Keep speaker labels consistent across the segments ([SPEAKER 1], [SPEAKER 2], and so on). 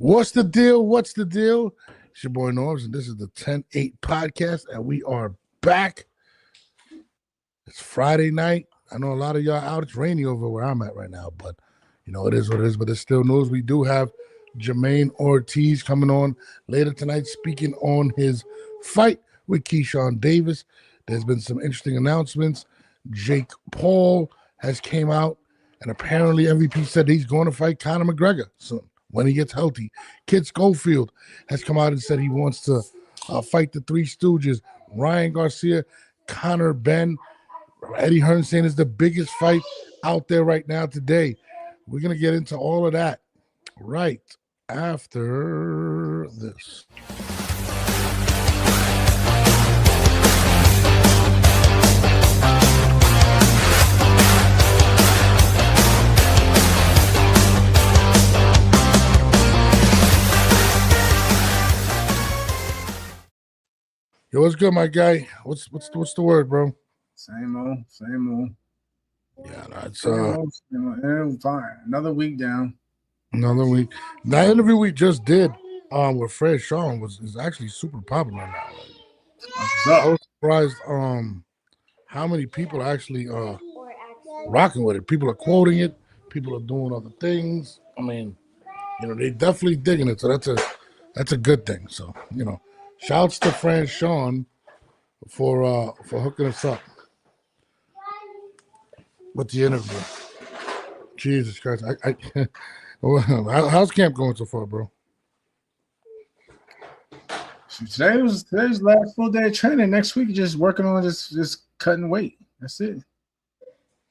[SPEAKER 1] What's the deal? What's the deal? It's your boy Norbes, and this is the 10-8 podcast, and we are back. It's Friday night. I know a lot of y'all out. It's rainy over where I'm at right now, but you know, it is what it is, but it's still news. We do have Jamaine Ortiz coming on later tonight, speaking on his fight with Keyshawn Davis. There's been some interesting announcements. Jake Paul has came out, and apparently MVP said he's going to fight Conor McGregor soon when he gets healthy. Kid Schofield has come out and said he wants to fight the Three Stooges, Ryan Garcia, Conor Benn. Eddie Hearn saying it's the biggest fight out there right now today. We're going to get into all of that right after this. Yo, what's good, my guy? What's the word, bro?
[SPEAKER 2] Same old.
[SPEAKER 1] Yeah, that's
[SPEAKER 2] same old. Fine. Another week down.
[SPEAKER 1] Another week. That interview we just did with Fred Sean is actually super popular now. I was surprised how many people are actually rocking with it. People are quoting it. People are doing other things. I mean, you know, they definitely digging it. So that's a good thing. So, you know, shouts to Fred Sean for hooking us up with the interview. Jesus Christ. How's camp going so far, bro?
[SPEAKER 2] Today's last full day of training. Next week, just working on just cutting weight. That's it.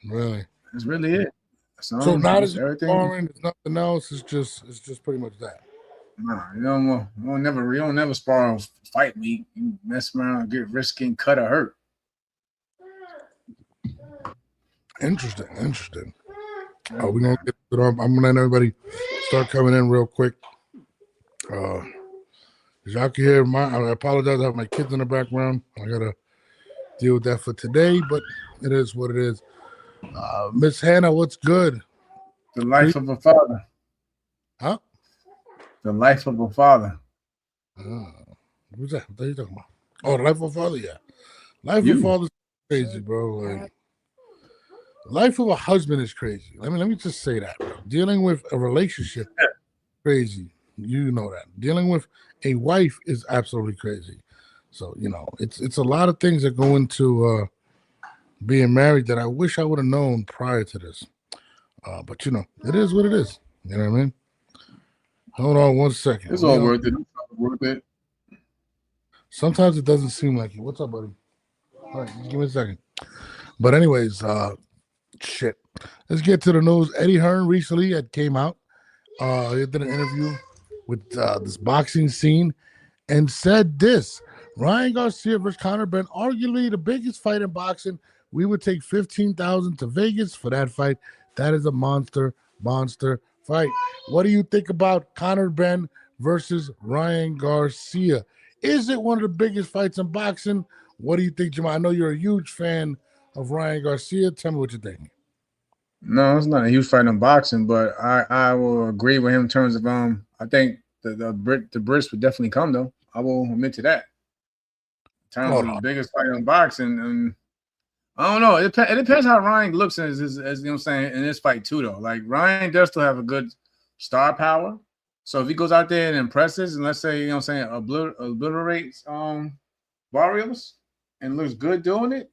[SPEAKER 1] Really?
[SPEAKER 2] That's really it.
[SPEAKER 1] So not as boring. It's nothing else. It's just pretty much that.
[SPEAKER 2] No, you don't never spar on fight week. You mess around and get risking cut or hurt.
[SPEAKER 1] Interesting. We're gonna get it on. I'm gonna let everybody start coming in real quick. As y'all can hear, I apologize. I have my kids in the background. I gotta deal with that for today, but it is what it is. Miss Hannah, what's good?
[SPEAKER 2] The life of a father.
[SPEAKER 1] Huh?
[SPEAKER 2] The life of a father.
[SPEAKER 1] What's that? What are you talking about? Oh, the life of a father, yeah. Life of a father is crazy, bro. Like, life of a husband is crazy. Let me just say that, bro. Dealing with a relationship, crazy. You know that. Dealing with a wife is absolutely crazy. So, you know, it's a lot of things that go into being married that I wish I would have known prior to this. But, you know, it is what it is. You know what I mean? Hold on 1 second.
[SPEAKER 2] It's all worth it. It's all worth it.
[SPEAKER 1] Sometimes it doesn't seem like it. What's up, buddy? All right, just give me a second. But anyways, shit. Let's get to the news. Eddie Hearn recently came out. He did an interview with this boxing scene and said this: Ryan Garcia versus Conor Benn, arguably the biggest fight in boxing. We would take 15,000 to Vegas for that fight. That is a monster fight. What do you think about Conor Benn versus Ryan Garcia? Is it one of the biggest fights in boxing? What do you think, Jamal? I know you're a huge fan of Ryan Garcia. Tell me what you think.
[SPEAKER 2] No, it's not a huge fight in boxing, but I will agree with him in terms of I think the Brits would definitely come though. I will admit to that. In terms of the biggest fight in boxing, and I don't know. It depends how Ryan looks as you know what I'm saying, in this fight too, though. Like, Ryan does still have a good star power. So if he goes out there and impresses, and let's say, you know what I'm saying, obliterates Barrios and looks good doing it,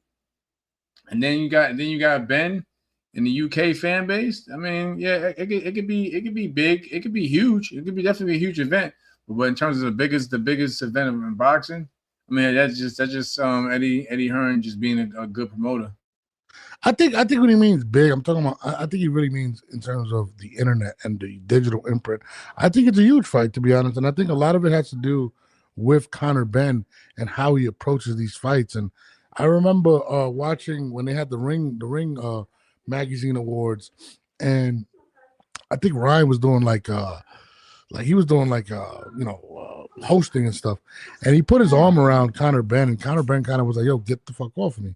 [SPEAKER 2] and then you got Ben in the UK fan base. I mean, yeah, it could be big, it could be huge, it could be definitely a huge event. But in terms of the biggest event in boxing, I mean, that's just Eddie Hearn just being a good promoter.
[SPEAKER 1] I think what he means big. I'm talking about. I think he really means in terms of the internet and the digital imprint. I think it's a huge fight, to be honest, and I think a lot of it has to do with Conor Benn and how he approaches these fights. And I remember watching when they had the Ring magazine awards, and I think Ryan was doing hosting and stuff, and he put his arm around Conor Benn, and Conor Benn kind of was like, "Yo, get the fuck off of me."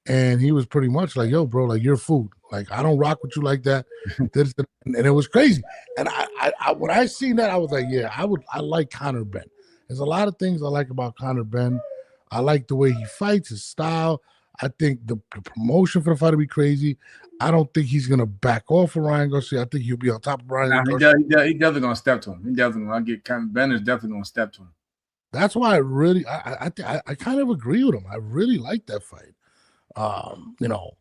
[SPEAKER 1] And he was pretty much like, "Yo, bro, like, you're food. Like, I don't rock with you like that. And it was crazy. And I when I seen that, I was like, yeah, I like Conor Benn. There's a lot of things I like about Conor Benn. I like the way he fights, his style. I think the promotion for the fight will be crazy. I don't think he's gonna back off of Ryan Garcia. I think he'll be on top of Ryan Garcia.
[SPEAKER 2] He definitely gonna step to him. He definitely gonna get Conor Benn is definitely gonna step to him.
[SPEAKER 1] That's why I kind of agree with him. I really like that fight. You know,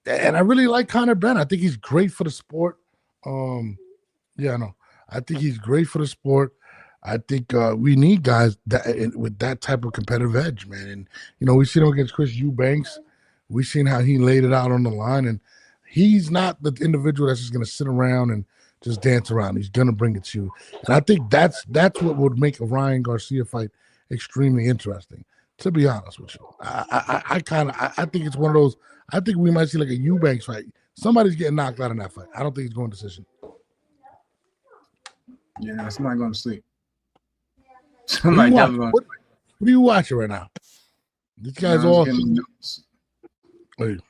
[SPEAKER 1] and I really like Conor Benn. I think he's great for the sport. Yeah, no, I think he's great for the sport. I think we need guys with that type of competitive edge, man. And you know, we seen him against Chris Eubanks. We seen how he laid it out on the line, and he's not the individual that's just going to sit around and just dance around. He's going to bring it to you, and I think that's what would make a Ryan Garcia fight extremely interesting. To be honest with you, I think it's one of those. I think we might see like a Eubanks fight. Somebody's getting knocked out in that fight. I don't think he's going decision.
[SPEAKER 2] Yeah, somebody going to sleep. Somebody definitely going to sleep.
[SPEAKER 1] What are you watching right now? These guys all. Wait.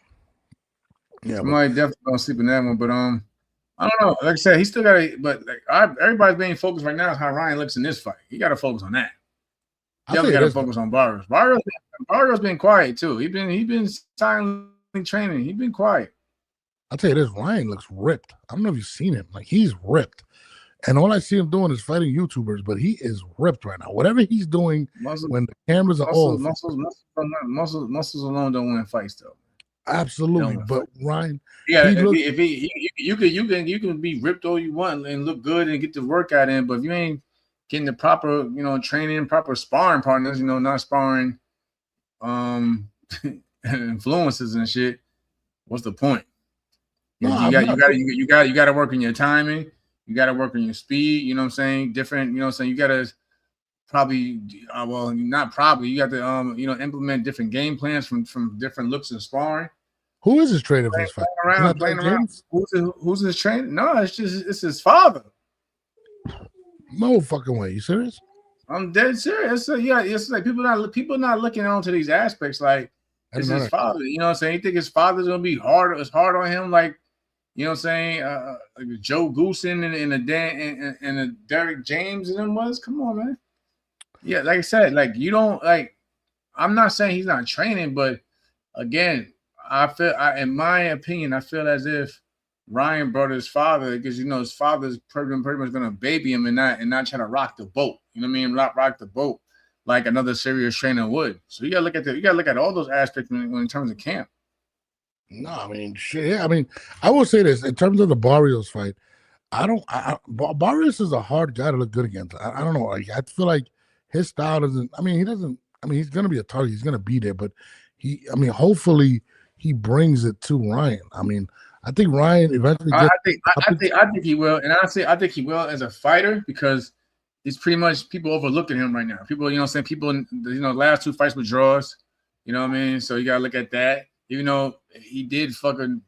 [SPEAKER 1] Yeah,
[SPEAKER 2] somebody definitely going to sleep in that one, but I don't know. Like I said, he still got to. But like everybody's being focused right now on how Ryan looks in this fight. He got to focus on that. Definitely got to focus on Barrios. Barrios been quiet too. He been silently training. He been quiet.
[SPEAKER 1] I'll tell you this, Ryan looks ripped. I don't know if you've seen him. Like, he's ripped. And all I see him doing is fighting YouTubers, but he is ripped right now. Whatever he's doing when the cameras are off.
[SPEAKER 2] Muscles alone don't win fights though.
[SPEAKER 1] Absolutely. But Ryan,
[SPEAKER 2] yeah, you can be ripped all you want and look good and get the workout in, but if you ain't getting the proper, training, proper sparring partners, not sparring influences and shit, what's the point? You got to work on your timing. You got to work on your speed. You know what I'm saying? Different. You know what I'm saying? You got to probably, not probably. You got to implement different game plans from different looks of sparring.
[SPEAKER 1] Who is his trainer for this fight?
[SPEAKER 2] Playing around. Who's his trainer? No, it's his father.
[SPEAKER 1] No fucking way. You serious?
[SPEAKER 2] I'm dead serious. It's like people not looking onto these aspects. Like, it's his father. You know what I'm saying? You think his father's gonna be hard? It's hard on him, like, you know what I'm saying? Like Joe Goosen and a Derek James and them was. Come on, man. Yeah, like I said, like, you don't like. I'm not saying he's not training, but again, in my opinion, I feel as if Ryan brought his father because his father's pretty much gonna baby him and not try to rock the boat. You know what I mean? Rock the boat like another serious trainer would. So you gotta look at all those aspects in terms of camp.
[SPEAKER 1] No, I mean, shit. Yeah, I mean, I will say this in terms of the Barrios fight. Barrios is a hard guy to look good against. I don't know. Like, I feel like his style doesn't. I mean, he doesn't. I mean, he's gonna be a target. He's gonna be there, but hopefully he brings it to Ryan. I mean, I think Ryan eventually.
[SPEAKER 2] I think he will, and honestly, I think he will as a fighter because it's pretty much people overlooking him right now. People, saying people, last two fights were draws. You know what I mean? So you gotta look at that. Even though he did fucking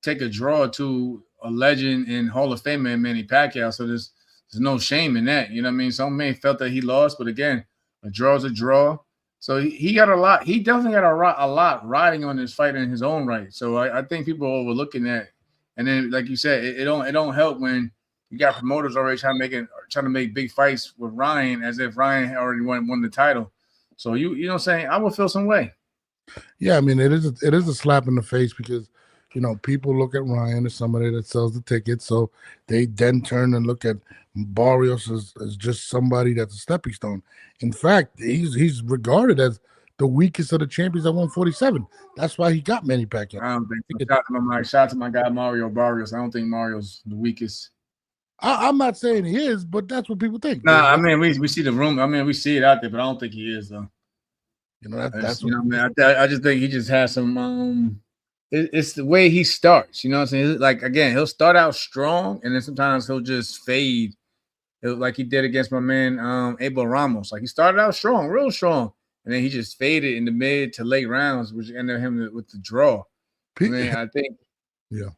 [SPEAKER 2] take a draw to a legend and Hall of Famer Manny Pacquiao, so there's no shame in that. You know what I mean? Some may felt that he lost, but again, a draw is a draw. So he got a lot. He definitely got a lot riding on this fight in his own right. So I think people are overlooking that. And then, like you said, it don't help when you got promoters already trying to make big fights with Ryan as if Ryan already won the title. So you know what I'm saying? I would feel some way.
[SPEAKER 1] Yeah, I mean, it is a slap in the face because people look at Ryan as somebody that sells the tickets, so they then turn and look at Barrios as just somebody that's a stepping stone. In fact, he's regarded as the weakest of the champions at 147. That's why he got Manny Pacquiao.
[SPEAKER 2] I don't think shout out to my guy Mario Barrios. I don't think Mario's the weakest.
[SPEAKER 1] I'm not saying he is, but that's what people think.
[SPEAKER 2] Nah, I mean, we see the room. I mean, we see it out there, but I don't think he is though.
[SPEAKER 1] That's
[SPEAKER 2] man. I just think he just has some. It's the way he starts. You know what I'm saying? Like, again, he'll start out strong, and then sometimes he'll just fade. Like he did against my man Abel Ramos. Like, he started out strong, real strong, and then he just faded in the mid to late rounds, which ended him with the draw. I mean, I think.
[SPEAKER 1] Yeah.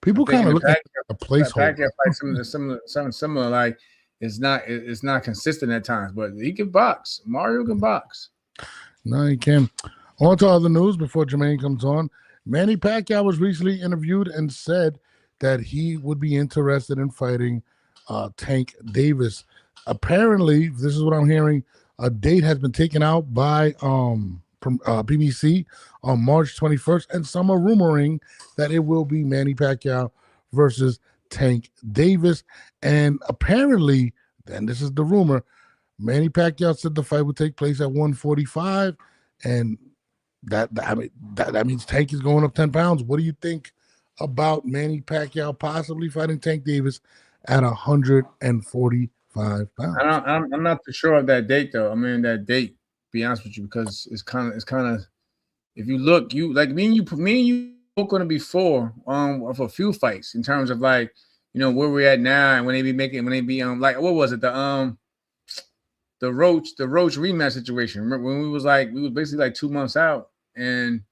[SPEAKER 1] People kind of look at a placeholder.
[SPEAKER 2] Something similar. Like, it's not consistent at times, but he can box. Mario can box.
[SPEAKER 1] No, he can. On to other news before Jamaine comes on. Manny Pacquiao was recently interviewed and said that he would be interested in fighting Tank Davis. Apparently, this is what I'm hearing, a date has been taken out by from PBC on March 21st, and some are rumoring that it will be Manny Pacquiao versus Tank Davis. And apparently, and this is the rumor, Manny Pacquiao said the fight would take place at 145, and that means Tank is going up 10 pounds. What do you think about Manny Pacquiao possibly fighting Tank Davis at 145 pounds?
[SPEAKER 2] I'm not too sure of that date though. I mean that date, to be honest with you, because it's kind of if you look, you like me and you both going to be four of a few fights in terms of like, you know, where we're at now and when they be like what was it, the Roach rematch situation. Remember when we was basically like 2 months out and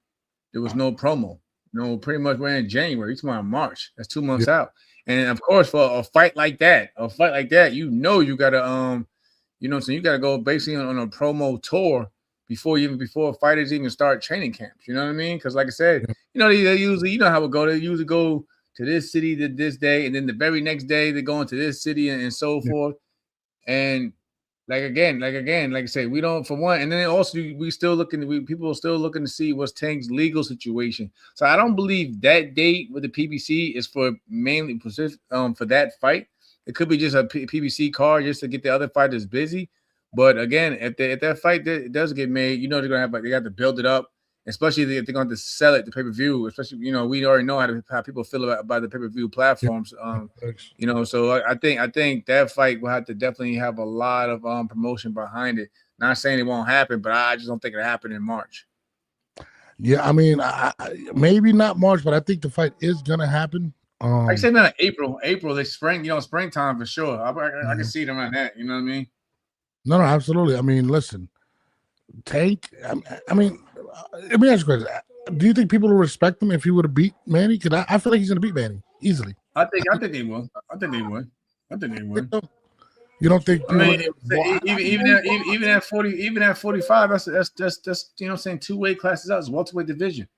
[SPEAKER 2] there was no promo. No, pretty much we're in January. It's about March. That's 2 months out. And of course, for a fight like that, you know you gotta so you gotta go basically on a promo tour before fighters even start training camps. You know what I mean? Because like I said, you know, they usually, you know how it go. They usually go to this city to this day, and then the very next day they go into this city and so forth. And like I say, we don't, for one, and then also people are still looking to see what's Tank's legal situation. So I don't believe that date with the PBC is for mainly for that fight. It could be just a PBC card just to get the other fighters busy. But again, if that fight does get made, you know they got to build it up, especially if they're going to sell it to pay-per-view. Especially, you know, we already know how people feel about the pay-per-view platforms. You know, so I think that fight will have to definitely have a lot of promotion behind it. Not saying it won't happen, but I just don't think it'll happen in March.
[SPEAKER 1] Yeah, I mean, maybe not March, but I think the fight is gonna happen.
[SPEAKER 2] I say not April, the spring, springtime for sure. I can see it around that. You know what I mean?
[SPEAKER 1] No, absolutely. I mean, listen, Tank. I mean, let me ask you a question. Do you think people will respect him if he would have beat Manny? Because I feel like he's going to beat Manny easily.
[SPEAKER 2] I think they will. I think they would.
[SPEAKER 1] You don't think?
[SPEAKER 2] I mean, even at 45, that's you know what I'm saying, 2 weight classes out. It's welterweight division.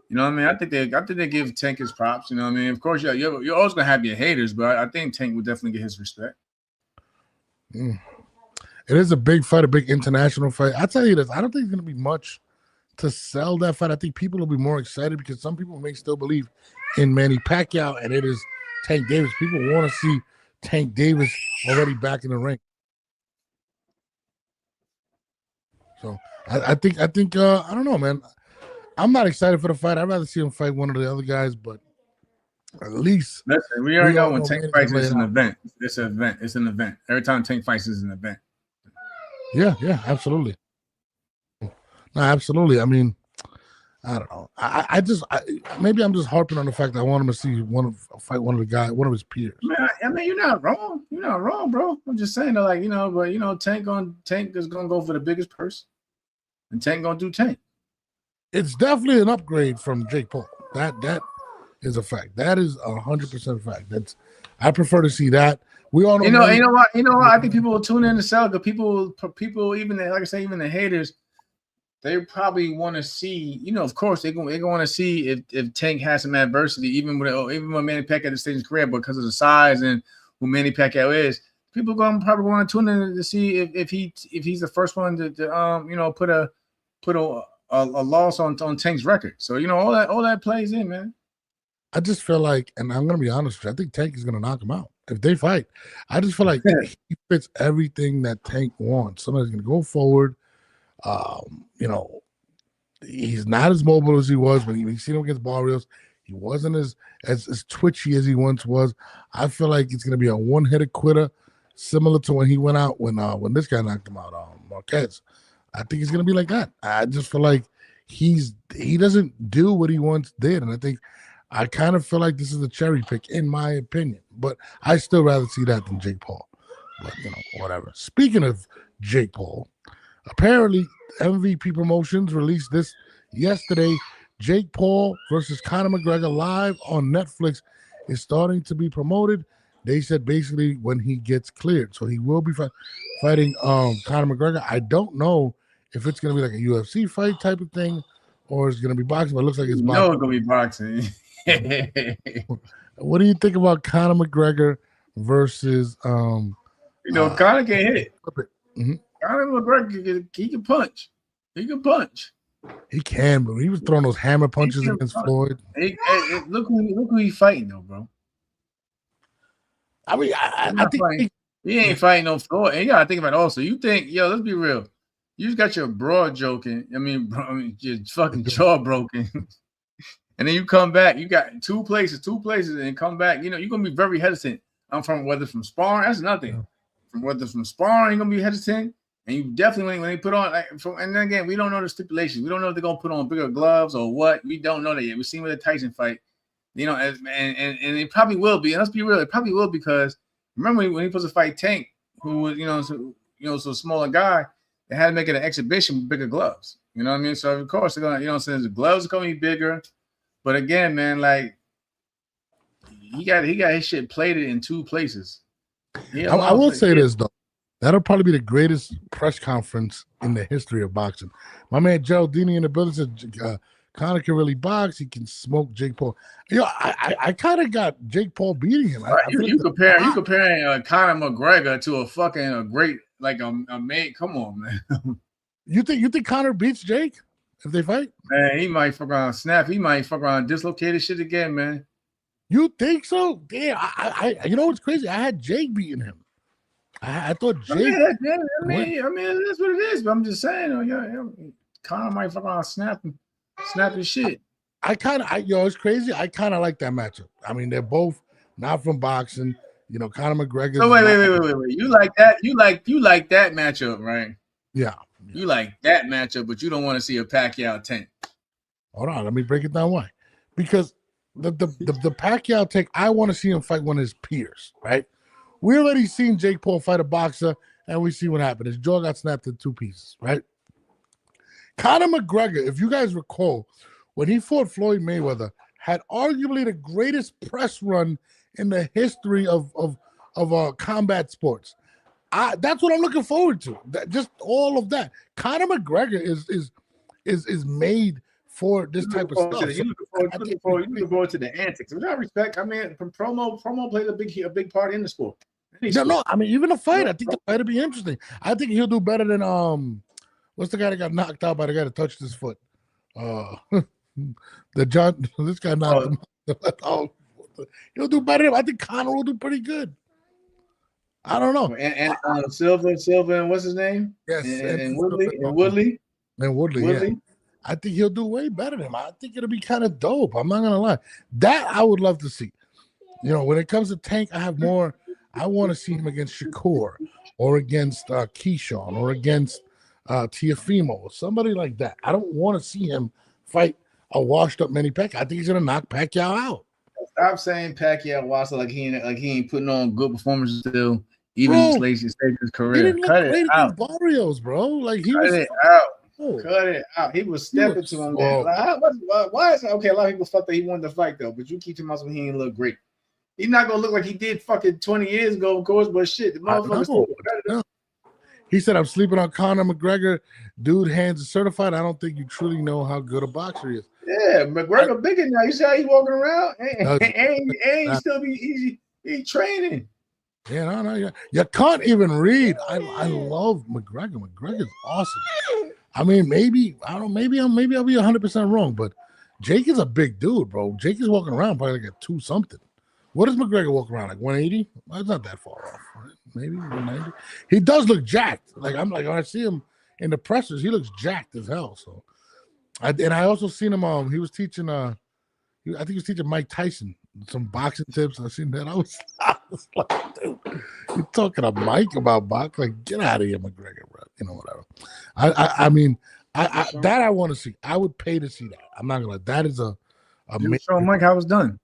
[SPEAKER 2] You know what I mean? I think they give Tank his props. You know what I mean? Of course, you're always gonna have your haters, but I think Tank would definitely get his respect.
[SPEAKER 1] It is a big fight, a big international fight. I tell you this, I don't think it's going to be much to sell that fight. I think people will be more excited because some people may still believe in Manny Pacquiao, and it is Tank Davis. People want to see Tank Davis already back in the ring. So I think I don't know, man. I'm not excited for the fight. I'd rather see him fight one of the other guys, but at least
[SPEAKER 2] listen, we already know when Tank fights is an event. It's an event. It's an event. Every time Tank fights is an event.
[SPEAKER 1] Yeah, absolutely. No, absolutely. I mean, I don't know. Maybe I'm just harping on the fact that I want him to see fight one of the guys, one of his peers.
[SPEAKER 2] I mean, you're not wrong. You're not wrong, bro. I'm just saying that, like, you know, but you know, Tank is gonna go for the biggest purse, and Tank gonna do Tank.
[SPEAKER 1] It's definitely an upgrade from Jake Paul. That is a fact. That is 100% fact. I prefer to see that. We all know. You
[SPEAKER 2] know what? I think people will tune in to sell because people, even like I say, even the haters, they probably want to see. You know, of course, they want to see if Tank has some adversity, even when Manny Pacquiao at this stage in his career, because of the size and who Manny Pacquiao is. People probably want to tune in to see if he's the first one to put a loss on Tank's record. So you know all that plays in, man.
[SPEAKER 1] I just feel like, and I'm gonna be honest with you, I think Tank is gonna knock him out if they fight. I just feel like he fits everything that Tank wants. Somebody's gonna go forward. You know, he's not as mobile as he was when you see him against Barrios. He wasn't as twitchy as he once was. I feel like it's gonna be a one-hitter quitter, similar to when he went out when this guy knocked him out, Marquez. I think it's gonna be like that. I just feel like he doesn't do what he once did, and I kind of feel like this is a cherry pick, in my opinion. But I still rather see that than Jake Paul. But, you know, whatever. Speaking of Jake Paul, apparently MVP Promotions released this yesterday. Jake Paul versus Conor McGregor live on Netflix is starting to be promoted. They said basically when he gets cleared. So he will be fighting Conor McGregor. I don't know if it's going to be like a UFC fight type of thing or it's gonna be boxing. But it looks like it's
[SPEAKER 2] boxing.
[SPEAKER 1] No,
[SPEAKER 2] it's gonna be boxing.
[SPEAKER 1] What do you think about Conor McGregor versus
[SPEAKER 2] Conor can hit.
[SPEAKER 1] Mm-hmm.
[SPEAKER 2] Conor McGregor he can punch. He can punch.
[SPEAKER 1] He can, but he was throwing those hammer punches against Floyd.
[SPEAKER 2] Look who he's fighting though, bro.
[SPEAKER 1] I mean, I think
[SPEAKER 2] he ain't fighting no Floyd. And you gotta think about it also. You think, let's be real. You just got your broad joking. I mean, your fucking jaw broken. And then you come back, you got two places, and come back. You're gonna be very hesitant. Whether from sparring, that's nothing. Yeah. From sparring, you're gonna be hesitant. And you definitely when they put on and then again, we don't know the stipulations. We don't know if they're gonna put on bigger gloves or what. We don't know that yet. We've seen with the Tyson fight, and it probably will be. And let's be real, it probably will because remember when he was supposed to fight Tank, who was so smaller guy, they had to make it an exhibition with bigger gloves. You know what I mean? So of course they're gonna, so the gloves are gonna be bigger. But again, man, like he got his shit plated in two places.
[SPEAKER 1] I will say this though. That'll probably be the greatest press conference in the history of boxing. My man Geraldini in the building said Conor can really box. He can smoke Jake Paul. I kind of got Jake Paul beating him.
[SPEAKER 2] You comparing Conor McGregor to a great a mate. Come on, man.
[SPEAKER 1] You think Conor beats Jake if they fight?
[SPEAKER 2] Man, he might fuck around snap. He might fuck around dislocated shit again, man.
[SPEAKER 1] You think so? Damn, I you know what's crazy? I had Jake beating him. I thought Jake.
[SPEAKER 2] I mean, that's what it is. But I'm just saying, Conor might fuck around snap his shit.
[SPEAKER 1] It's crazy. I kind of like that matchup. I mean, they're both not from boxing. Conor McGregor.
[SPEAKER 2] Oh, wait. You like that? You like that matchup, right?
[SPEAKER 1] Yeah.
[SPEAKER 2] You like that matchup, but you don't want to see a Pacquiao Tank.
[SPEAKER 1] Hold on, let me break it down. Why? Because the Pacquiao Tank, I want to see him fight one of his peers, right? We already seen Jake Paul fight a boxer, and we see what happened. His jaw got snapped in two pieces, right? Conor McGregor, if you guys recall, when he fought Floyd Mayweather, had arguably the greatest press run in the history of combat sports. That's what I'm looking forward to. Just all of that. Conor McGregor is made for this type of stuff.
[SPEAKER 2] You looking forward to the antics, which I respect. I mean, promo plays a big part in the sport.
[SPEAKER 1] No. I mean, even the fight. I think the fight will be interesting. I think he'll do better than what's the guy that got knocked out by the guy that touched his foot? This guy knocked him. Oh, he'll do better. I think Conor will do pretty good. I don't know.
[SPEAKER 2] And Silva, and what's his name?
[SPEAKER 1] Yes,
[SPEAKER 2] and Woodley.
[SPEAKER 1] Yeah. I think he'll do way better than him. I think it'll be kind of dope. I'm not gonna lie. That I would love to see. When it comes to Tank, I have more. I want to see him against Shakur or against Keyshawn or against Teofimo or somebody like that. I don't want to see him fight a washed-up Manny Pacquiao. I think he's gonna knock Pacquiao out.
[SPEAKER 2] Stop saying Pacquiao washed like he ain't putting on good performances still. Even in his career.
[SPEAKER 1] He didn't look great against Barrios, bro. Like he was
[SPEAKER 2] Cut it out. He was stepping to him. Why is it okay? A lot of people thought that he wanted to fight though, but you keep talking about he didn't look great. He's not gonna look like he did fucking 20 years ago, of course. But shit, the motherfucker.
[SPEAKER 1] He said, "I'm sleeping on Conor McGregor. Dude, hands are certified. I don't think you truly know how good a boxer he is."
[SPEAKER 2] Yeah, McGregor bigger now. You see how he's walking around, and he still be easy. He training.
[SPEAKER 1] Yeah, no. You can't even read. I love McGregor. McGregor's awesome. I mean, maybe I'll be 100% wrong, but Jake is a big dude, bro. Jake is walking around probably like a 2-something. What does McGregor walk around like 180? Well, it's not that far off, right? Maybe 190. He does look jacked. I'm like when I see him in the pressers, he looks jacked as hell. So, I also seen him. He was teaching. I think he was teaching Mike Tyson some boxing tips. I seen that. I was like, dude, you're talking to Mike about boxing? Like, get out of here, McGregor, bro. Whatever. I mean, that I want to see. I would pay to see that. I'm not gonna lie. That is a
[SPEAKER 2] show Mike how it was done.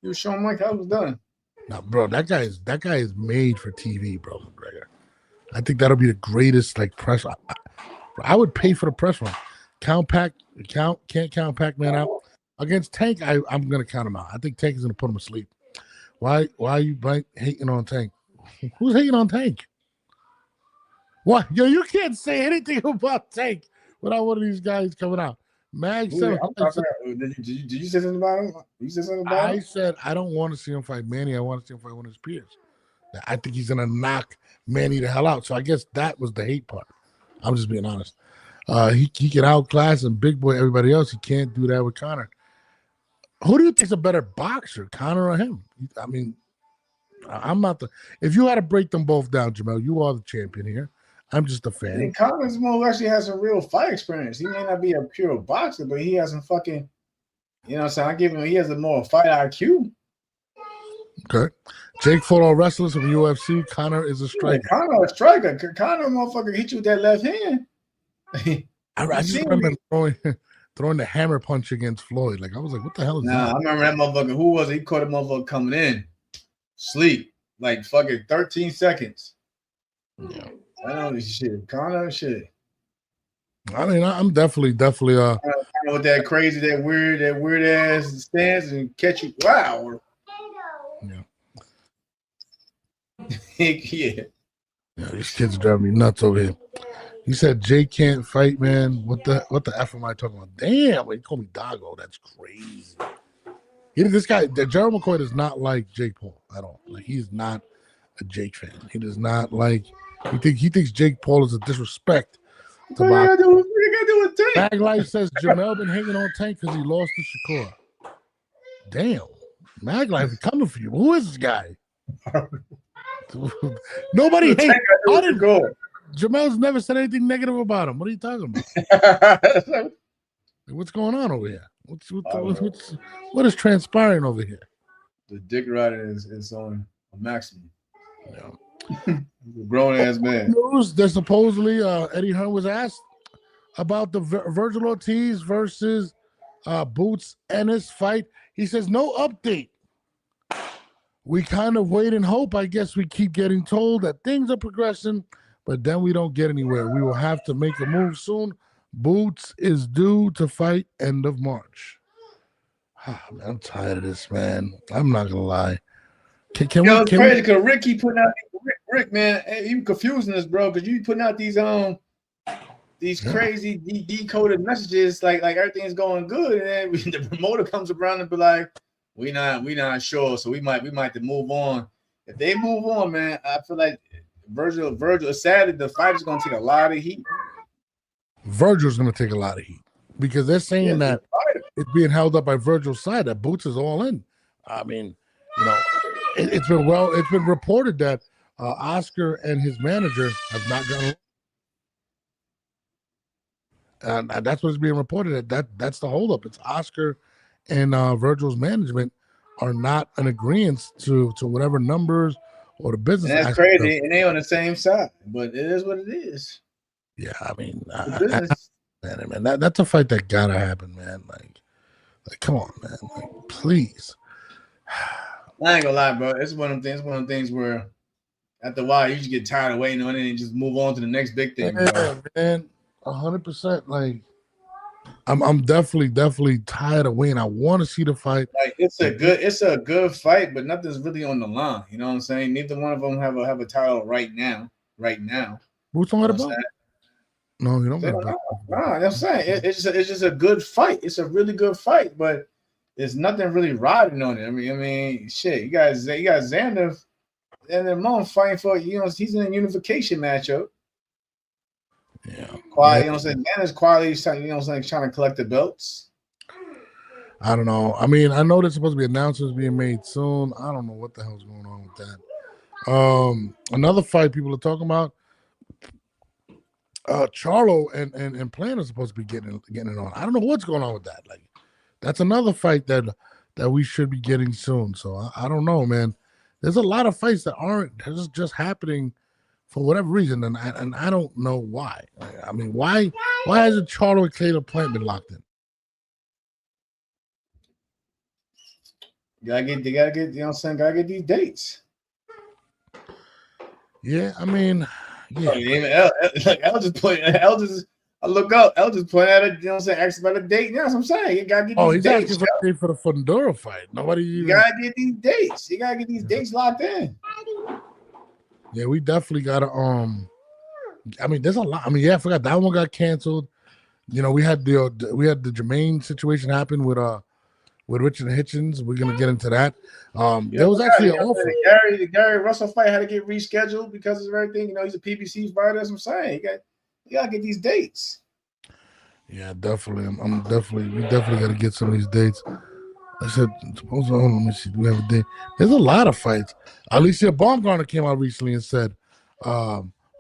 [SPEAKER 2] You showing Mike how it was done.
[SPEAKER 1] No, bro, that guy is made for TV, bro, McGregor. I think that'll be the greatest press. I would pay for the press run. Can't count Pac-Man out. Against Tank, I'm gonna count him out. I think Tank is gonna put him asleep. Why are you hating on Tank? Who's hating on Tank? What? Yo, you can't say anything about Tank without one of these guys coming out. Mag said,
[SPEAKER 2] did you say something about him? You said something about him?
[SPEAKER 1] I said I don't want to see him fight Manny. I want to see him fight one of his peers. I think he's gonna knock Manny the hell out. So I guess that was the hate part. I'm just being honest. He can outclass and big boy everybody else. He can't do that with Conor. Who do you think's a better boxer, Conor or him? I mean, I'm not the. If you had to break them both down, Jamel, you are the champion here. I'm just a fan.
[SPEAKER 2] And Conor's more actually has some real fight experience. He may not be a pure boxer, but he has some fucking, you know what I'm saying? I give him, he has a more fight IQ.
[SPEAKER 1] Okay. Jake fought all wrestlers from UFC. Conor is a striker.
[SPEAKER 2] Yeah, Conor a striker. Conor motherfucker hit you with that left hand.
[SPEAKER 1] I just remember throwing the hammer punch against Floyd. Like, I was like, what the hell is that?
[SPEAKER 2] I remember that motherfucker. Who was it? He caught a motherfucker coming in. Sleep. Like fucking 13 seconds.
[SPEAKER 1] Yeah.
[SPEAKER 2] I know this shit. Conor shit.
[SPEAKER 1] I mean, I'm definitely
[SPEAKER 2] with that crazy, that weird ass stance and catch you. Wow. Yeah.
[SPEAKER 1] Yeah, these kids drive me nuts over here. He said Jake can't fight, man. What the F am I talking about? Damn, he called me Doggo. That's crazy. This guy, Gerald McCoy does not like Jake Paul at all. Like, he's not a Jake fan. He does not like. He thinks Jake Paul is a disrespect to boxing.
[SPEAKER 2] What you gotta do with Tank?
[SPEAKER 1] Mag Life says Jamel been hanging on Tank because he lost to Shakur. Damn, Mag Life is coming for you. Who is this guy? Nobody hates. Jamel's never said anything negative about him. What are you talking about? What's going on over here? What is transpiring over here?
[SPEAKER 2] The dick rider is on a maximum. Yeah. Grown ass man.
[SPEAKER 1] News that supposedly Eddie Hearn was asked about the Virgil Ortiz versus Boots Ennis fight. He says no update. We kind of wait and hope. I guess we keep getting told that things are progressing, but then we don't get anywhere. We will have to make a move soon. Boots is due to fight end of March. Man, I'm tired of this, man. I'm not gonna lie.
[SPEAKER 2] It's crazy because Ricky putting out Rick, man, you confusing us, bro, because you putting out these crazy decoded messages like everything's going good, and then the promoter comes around and be like, we not sure, so we might have to move on. If they move on, man, I feel like Virgil, sadly, the fight is going to take a lot of heat.
[SPEAKER 1] Virgil's going to take a lot of heat because they're saying that it's being held up by Virgil's side, that Boots is all in. I mean, you know, it's been reported that Oscar and his manager have not gotten along. And that's what's being reported. That's the holdup. It's Oscar and Virgil's management are not in agreement to whatever numbers or the business.
[SPEAKER 2] And that's crazy, and they on the same side, but it is what it is.
[SPEAKER 1] Yeah, I mean, man, that's a fight that gotta happen, man. Like come on, man, like, please.
[SPEAKER 2] I ain't gonna lie, bro. It's one of them things where after a while you just get tired of waiting on it and just move on to the next big thing.
[SPEAKER 1] Yeah,
[SPEAKER 2] bro.
[SPEAKER 1] Man, 100%. Like, I'm definitely tired of waiting. I want to see the fight.
[SPEAKER 2] Like, it's a good fight, but nothing's really on the line. You know what I'm saying? Neither one of them have a title right now.
[SPEAKER 1] Who's talking about? No, you don't.
[SPEAKER 2] No, I'm saying it's just a good fight. It's a really good fight, but there's nothing really riding on it. I mean, shit. You got Xander and their mom fighting for, you know, he's in a unification matchup.
[SPEAKER 1] Yeah.
[SPEAKER 2] Quiet, you know what I'm saying? Xander's quietly, you know what I'm saying, trying to collect the belts.
[SPEAKER 1] I don't know. I mean, I know there's supposed to be announcements being made soon. I don't know what the hell's going on with that. Another fight people are talking about. Charlo and Plan are supposed to be getting it on. I don't know what's going on with that. Like, that's another fight that we should be getting soon. So I don't know, man. There's a lot of fights that aren't just happening for whatever reason, and I don't know why. I mean, why hasn't Charlo and Caleb Plant been locked in?
[SPEAKER 2] They gotta get, you know what I'm saying? Gotta get these dates.
[SPEAKER 1] Yeah, I mean, yeah.
[SPEAKER 2] El just I look up. El just pointed at it. You know what I'm saying? Asked about a date. You know what I'm saying? You gotta get these dates.
[SPEAKER 1] He's asking for a date for the Fundora fight.
[SPEAKER 2] You gotta get these dates. You gotta get these dates locked in.
[SPEAKER 1] Yeah, we definitely gotta. I mean, there's a lot. I mean, yeah, I forgot that one got canceled. You know, we had the Jamaine situation happen with Richardson Hitchins. We're gonna get into that. There was actually an offer.
[SPEAKER 2] The Gary Russell fight had to get rescheduled because of everything. You know, he's a PBC fighter. That's what I'm saying. You got to get these dates.
[SPEAKER 1] Yeah, definitely. We definitely got to get some of these dates. I said, hold on, let me see. Do we have a date? There's a lot of fights. Alicia Baumgartner came out recently and said,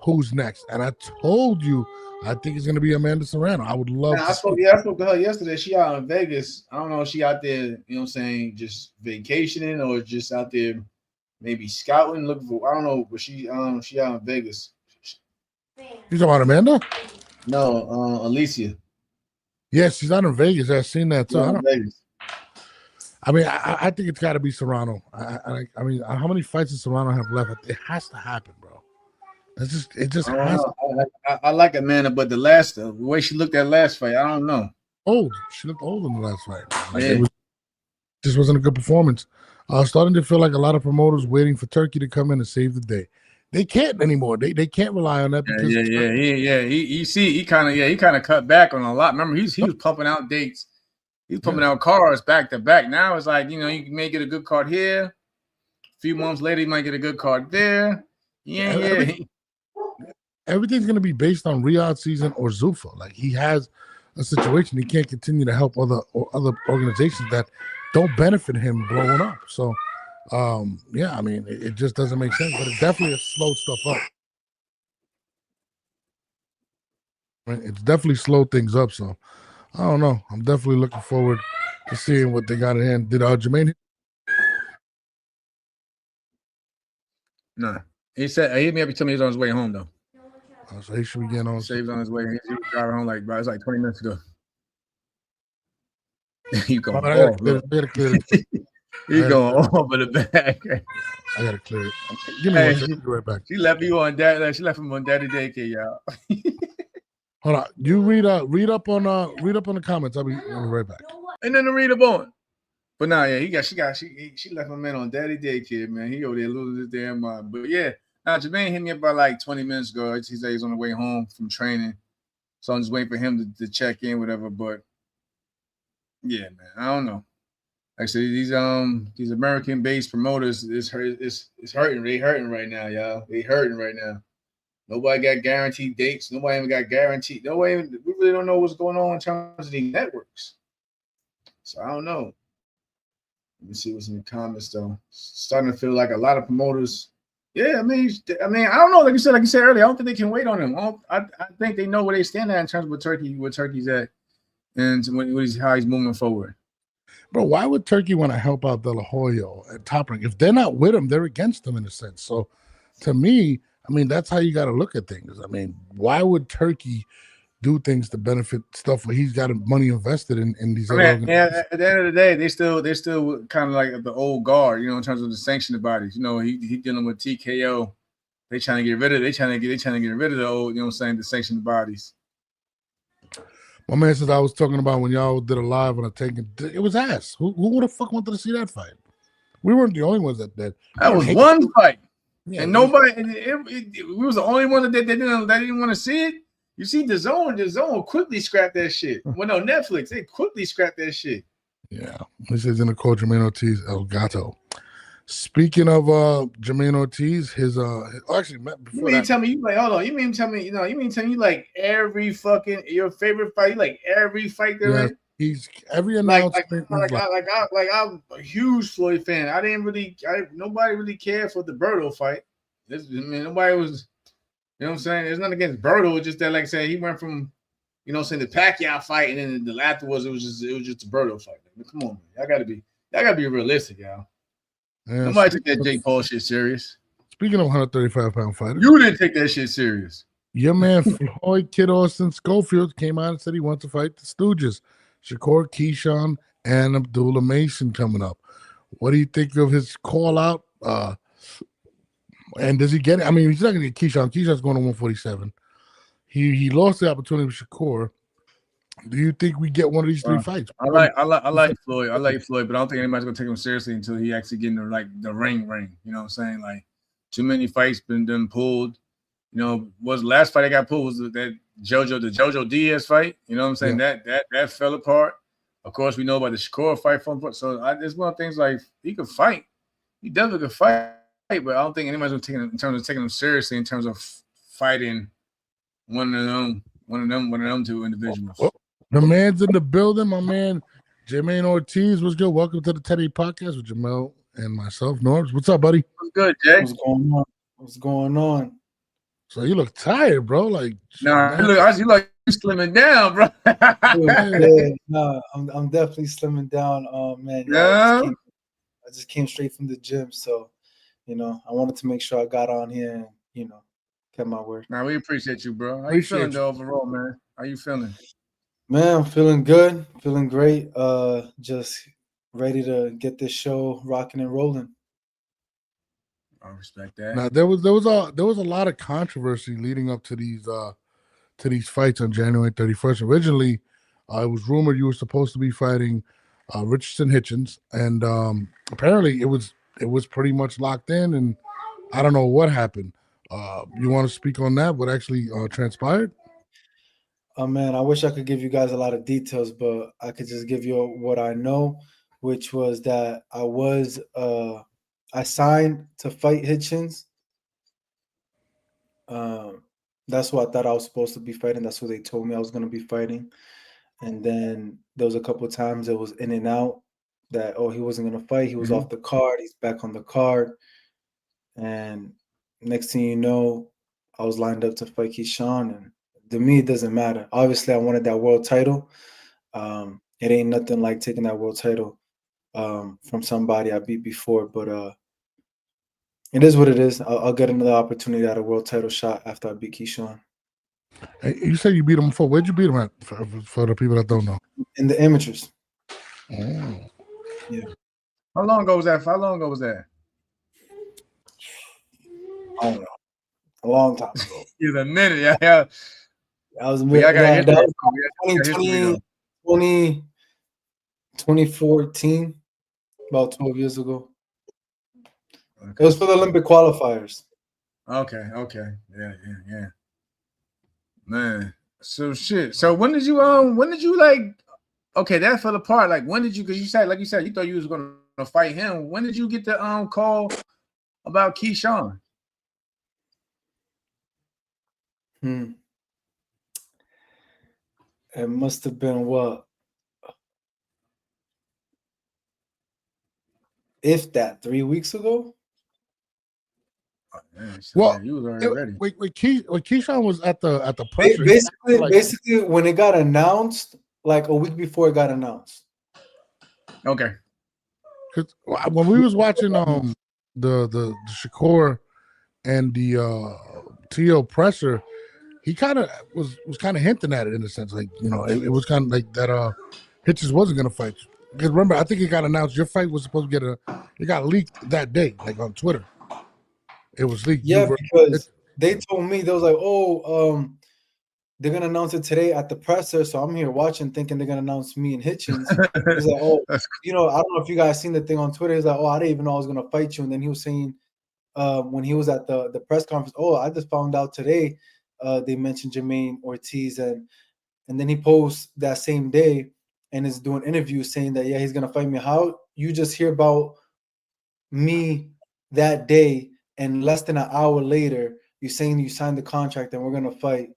[SPEAKER 1] who's next? And I told you, I think it's going to be Amanda Serrano. I would love to.
[SPEAKER 2] I spoke to her yesterday. She out in Vegas. I don't know if she out there, you know what I'm saying, just vacationing or just out there maybe scouting, looking for, I don't know, but she out in Vegas.
[SPEAKER 1] You talking about Amanda?
[SPEAKER 2] No, Alicia.
[SPEAKER 1] Yes, she's out in Vegas. I've seen that too.
[SPEAKER 2] Vegas.
[SPEAKER 1] I mean, I think it's got to be Serrano. I mean, how many fights does Serrano have left? It has to happen, bro. It just has to.
[SPEAKER 2] I like Amanda, but the way she looked at last fight, I don't know.
[SPEAKER 1] Old. She looked old in the last fight. Just wasn't a good performance. Starting to feel like a lot of promoters waiting for Turkey to come in and save the day. They can't anymore. They can't rely on that. Because
[SPEAKER 2] He kind of cut back on a lot. Remember, he was pumping out dates. He's pumping out cards back to back. Now it's like, you know, you may get a good card here. A few months later, you might get a good card there.
[SPEAKER 1] Everything's going to be based on Riyadh season or Zuffa. Like, he has a situation. He can't continue to help other organizations that don't benefit him blowing up. So, I mean, it just doesn't make sense. But it definitely has slowed stuff up. Right? It's definitely slowed things up. So, I don't know. I'm definitely looking forward to seeing what they got in hand. Did Jamaine?
[SPEAKER 2] No. He said he hit me up. He told me he was on his way home though.
[SPEAKER 1] So he should be getting on.
[SPEAKER 2] He was on his way. He was driving home it was like 20 minutes ago. You going off? You going over the back?
[SPEAKER 1] I gotta clear it. Give me one second. I'll be right back.
[SPEAKER 2] She left you on that. She left him on daddy daycare, y'all.
[SPEAKER 1] Hold on. You read up on the comments. I'll be right back.
[SPEAKER 2] Ain't nothing to read up on. But nah, yeah, she left my man on daddy daycare, man. He over there losing his damn mind. But yeah, now Jamaine hit me up about like 20 minutes ago. He said he's on the way home from training. So I'm just waiting for him to check in, whatever. But yeah, man, I don't know. Actually, these American-based promoters is hurting. They hurting right now, y'all. They hurting right now. Nobody got guaranteed dates. Nobody even got guaranteed. We really don't know what's going on in terms of these networks. So I don't know. Let me see what's in the comments though. Starting to feel like a lot of promoters. Yeah, I mean, I don't know. Like you said earlier, I don't think they can wait on him. I think they know where they stand at in terms of where Turkey's at, and how he's moving forward.
[SPEAKER 1] Bro, why would Turkey want to help out De La Hoya at Top Rank? If they're not with him, they're against him in a sense. So, to me, I mean, that's how you got to look at things. I mean, why would Turkey do things to benefit stuff where he's got money invested in these other organizations?
[SPEAKER 2] At the end of the day, they still kind of like the old guard, you know, in terms of the sanctioned bodies. You know, he dealing with TKO. They trying to get rid of the old, you know what I'm saying, the sanctioned bodies.
[SPEAKER 1] My man says I was talking about when y'all did a live on a taking. It was ass. Who the fuck wanted to see that fight? We weren't the only ones that did.
[SPEAKER 2] That was one fight. Yeah, and nobody, we was the only one that didn't want to see it. You see, the zone quickly scrapped that shit. Well, no, Netflix, they quickly scrapped that shit.
[SPEAKER 1] Yeah, this is in the code. Jamaine Ortiz, El Gato. Speaking of Jamaine Ortiz, actually,
[SPEAKER 2] you mean tell me you like? Hold on, you mean tell me you like every fucking your favorite fight? You like every fight there is?
[SPEAKER 1] He's every announcement.
[SPEAKER 2] I'm a huge Floyd fan. Nobody really cared for the Berto fight. Nobody was, you know what I'm saying? There's nothing against Berto. It's just that, like I said, he went from, you know what I'm saying, the Pacquiao fight, and then the afterwards it was just the Berto fight. I mean, come on, man. Y'all gotta be realistic, y'all. Yeah, nobody took that Jake Paul shit serious.
[SPEAKER 1] Speaking of 135-pound fighters,
[SPEAKER 2] you didn't take that shit serious.
[SPEAKER 1] Your man Floyd Kid Austin Schofield came out and said he wants to fight the Stooges, Shakur Keyshawn and Abdullah Mason coming up. What do you think of his call out? And does he get it? I mean, he's not going to get Keyshawn. Keyshawn's going to 147. He lost the opportunity with Shakur. Do you think we get one of these three fights?
[SPEAKER 2] I like Floyd. I like Floyd, but I don't think anybody's gonna take him seriously until he actually get in the ring. You know what I'm saying? Like, too many fights been pulled. You know, was the last fight I got pulled was that the JoJo Diaz fight. You know what I'm saying?
[SPEAKER 1] Yeah.
[SPEAKER 2] That fell apart. Of course, we know about the Shakur fight from. So it's one of the things like he could fight. He definitely could fight, but I don't think anybody's gonna take him in terms of taking him seriously in terms of fighting one of them two individuals.
[SPEAKER 1] Well, the man's in the building, my man Jamaine Ortiz. What's good? Welcome to the 10-8 podcast with Jamel and myself, Norbes. What's up, buddy?
[SPEAKER 2] What's good, Jay?
[SPEAKER 3] What's going on?
[SPEAKER 1] So you look tired, bro. Like,
[SPEAKER 2] nah, you look slimming down, bro.
[SPEAKER 3] I'm definitely slimming down. Man,
[SPEAKER 2] yeah.
[SPEAKER 3] I just came straight from the gym, so I wanted to make sure I got on here and kept my word.
[SPEAKER 2] Nah, we appreciate you, bro. How you feeling though overall, man? How you feeling?
[SPEAKER 3] Man, I'm feeling good, feeling great. Just ready to get this show rocking and rolling.
[SPEAKER 2] I respect that.
[SPEAKER 1] Now there was a lot of controversy leading up to these fights on January 31st. Originally, it was rumored you were supposed to be fighting Richardson Hitchins, and apparently it was pretty much locked in, and I don't know what happened. You want to speak on that? What actually transpired?
[SPEAKER 3] Man, I wish I could give you guys a lot of details, but I could just give you what I know, which was that I signed to fight Hitchins. That's what I thought I was supposed to be fighting. That's what they told me I was going to be fighting. And then there was a couple of times it was in and out that, he wasn't going to fight. He was off the card. He's back on the card. And next thing you know, I was lined up to fight Keyshawn. And to me, it doesn't matter. Obviously, I wanted that world title. It ain't nothing like taking that world title from somebody I beat before. But it is what it is. I'll get another opportunity at a world title shot after I beat Keyshawn.
[SPEAKER 1] Hey, you said you beat him before. Where'd you beat him at? For the people that don't know.
[SPEAKER 3] In the amateurs.
[SPEAKER 1] Oh.
[SPEAKER 3] Yeah.
[SPEAKER 2] How long ago was that?
[SPEAKER 3] I don't know. A long time ago.
[SPEAKER 2] It's a minute, yeah.
[SPEAKER 3] That was 2014, about 12 years ago. Okay. It was for the Olympic qualifiers.
[SPEAKER 2] Okay. Yeah. Man. So shit. So when did you like okay, that fell apart. Like when did you because you said you thought you was gonna fight him. When did you get the call about Keyshawn?
[SPEAKER 3] It must have been what? If that 3 weeks ago?
[SPEAKER 2] Oh, man, well, you was already ready.
[SPEAKER 1] Wait, Keyshawn was at the press.
[SPEAKER 3] Basically, when it got announced, like a week before it got announced.
[SPEAKER 2] Okay.
[SPEAKER 1] Because when we was watching the Shakur and the T.O. presser, he kind of was kind of hinting at it in a sense, like it was kind of like that. Hitchins wasn't gonna fight you. Because remember, I think it got announced. Your fight was supposed to it got leaked that day, like on Twitter. It was leaked.
[SPEAKER 3] Yeah, because they told me they was like, they're gonna announce it today at the presser. So I'm here watching, thinking they're gonna announce me and Hitchins. He's like, I don't know if you guys seen the thing on Twitter. He's like, I didn't even know I was gonna fight you. And then he was saying, when he was at the press conference, I just found out today. They mentioned Jamaine Ortiz, and then he posts that same day and is doing interviews saying that he's gonna fight me. How you just hear about me that day and less than an hour later you're saying you signed the contract and we're gonna fight?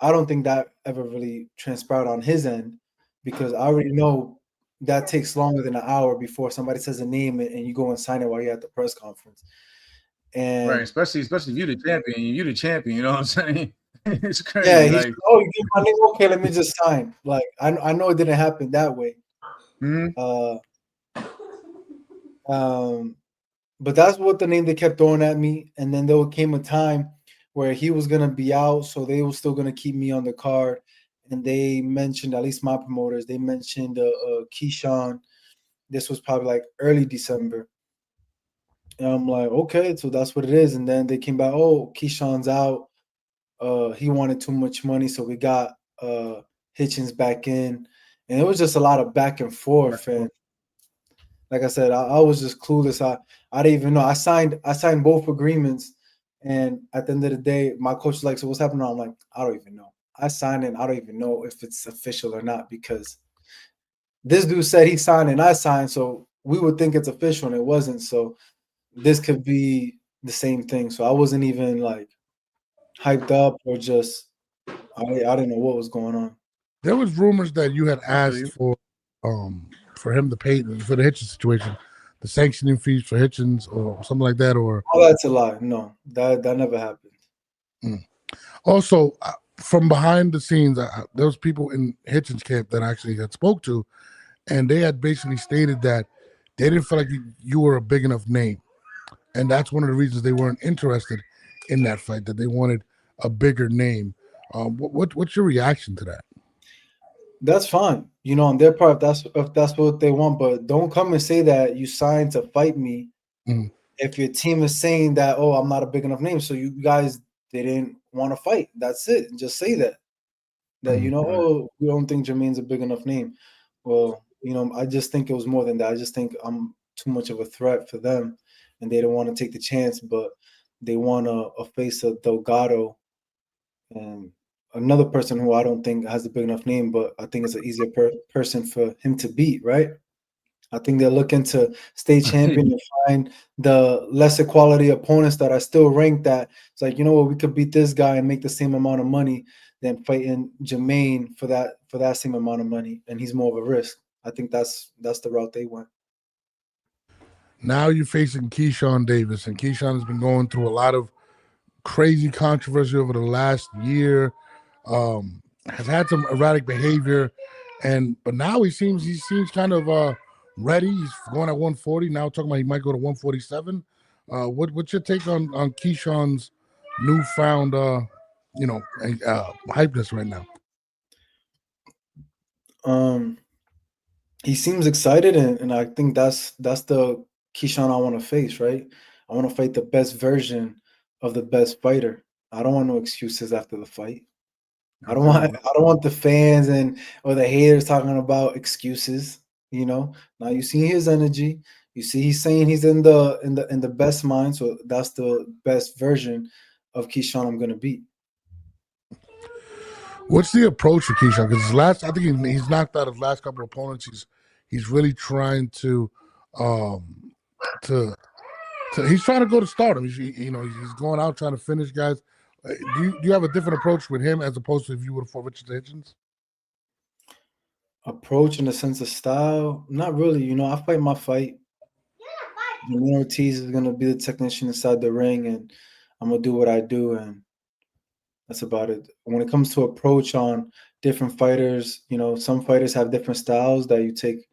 [SPEAKER 3] I don't think that ever really transpired on his end, because I already know that takes longer than an hour before somebody says a name and you go and sign it while you're at the press conference. And
[SPEAKER 2] right, especially if you're the champion. You're the champion. You know what I'm saying? It's crazy.
[SPEAKER 3] Yeah, he's you give my name. Okay, let me just sign. Like I know it didn't happen that way. But that's what the name they kept throwing at me. And then there came a time where he was gonna be out, so they were still gonna keep me on the card. And they mentioned, at least my promoters, they mentioned Keyshawn. This was probably like early December. And I'm like, okay, so that's what it is. And then they came back, Keyshawn's out. He wanted too much money, so we got Hitchins back in. And it was just a lot of back and forth. And like I said, I was just clueless. I didn't even know. I signed both agreements. And at the end of the day, my coach was like, so what's happening? I'm like, I don't even know. I signed it. I don't even know if it's official or not because this dude said he signed and I signed, so we would think it's official and it wasn't. So this could be the same thing. So I wasn't even like hyped up or just I didn't know what was going on.
[SPEAKER 1] There was rumors that you had asked for him to pay for the Hitchins situation, the sanctioning fees for Hitchins or something like that, or
[SPEAKER 3] that's a lie. No, that never happened.
[SPEAKER 1] Also, from behind the scenes, there was people in Hitchins camp that I actually had spoke to, and they had basically stated that they didn't feel like you were a big enough name, and that's one of the reasons they weren't interested in that fight. That they wanted a bigger name. What's your reaction to that?
[SPEAKER 3] That's fine, on their part if that's what they want, but don't come and say that you signed to fight me if your team is saying that, oh, I'm not a big enough name, so you guys didn't want to fight. That's it. Just say that oh, we don't think Jamaine's a big enough name. Well, I just think it was more than that. I just think I'm too much of a threat for them, and they don't want to take the chance, but they want a face of Delgado and another person who I don't think has a big enough name, but I think it's an easier person for him to beat, right? I think they're looking to stay champion and find the lesser quality opponents that are still ranked that it's like, what, we could beat this guy and make the same amount of money than fighting Jamaine for that same amount of money, and he's more of a risk. I think that's the route they went.
[SPEAKER 1] Now you're facing Keyshawn Davis, and Keyshawn has been going through a lot of crazy controversy over the last year. Has had some erratic behavior, but now he seems kind of ready. He's going at 140 now. Talking about he might go to 147. What's your take on Keyshawn's newfound hypeness right now?
[SPEAKER 3] He seems excited, and I think that's the Keyshawn I want to face. Right, I want to fight the best version of the best fighter. I don't want no excuses after the fight. I don't want the fans or the haters talking about excuses. Now you see his energy. You see he's saying he's in the best mind. So that's the best version of Keyshawn I'm gonna beat.
[SPEAKER 1] What's the approach for Keyshawn? Because I think he's knocked out his last couple of opponents. He's really trying to he's trying to go to stardom. He's going out trying to finish guys. Do you have a different approach with him as opposed to if you would have fought Richardson Hitchins?
[SPEAKER 3] Approach in the sense of style? Not really. I fight my fight. Jamaine Ortiz is gonna be the technician inside the ring, and I'm gonna do what I do, and that's about it. When it comes to approach on different fighters, some fighters have different styles that you take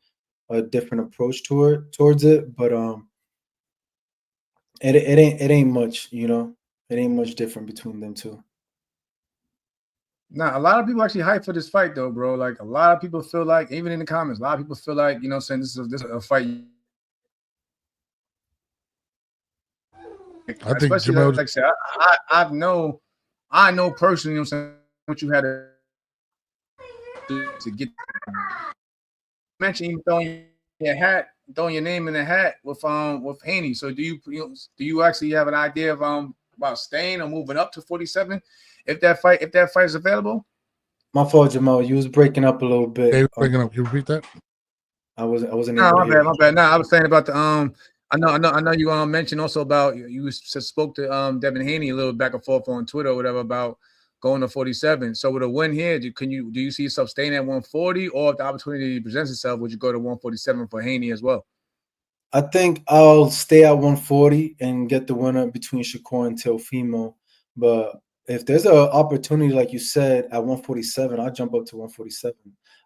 [SPEAKER 3] a different approach towards it, but it ain't much, it ain't much different between them two.
[SPEAKER 2] Nah, a lot of people actually hype for this fight though, bro. Like a lot of people feel like, even in the comments, a lot of people feel like, saying this is a fight.
[SPEAKER 1] I think Jamel,
[SPEAKER 2] like I said, I know personally, what you had to get. Mention even throwing your name in the hat with Haney. So do you actually have an idea of about staying or moving up to 47 if that fight is available?
[SPEAKER 3] My fault, Jamel. You was breaking up a little bit.
[SPEAKER 1] Hey, breaking up. Can you repeat that?
[SPEAKER 3] I wasn't.
[SPEAKER 2] No, my bad. No, I was saying about the I know you mentioned also about you spoke to Devin Haney a little back and forth on Twitter or whatever about going to 47. So with a win here, do you see yourself staying at 140, or if the opportunity presents itself, would you go to 147 for Haney as well?
[SPEAKER 3] I think I'll stay at 140 and get the winner between Shakur and Teofimo. But if there's an opportunity, like you said, at 147, I'll jump up to 147.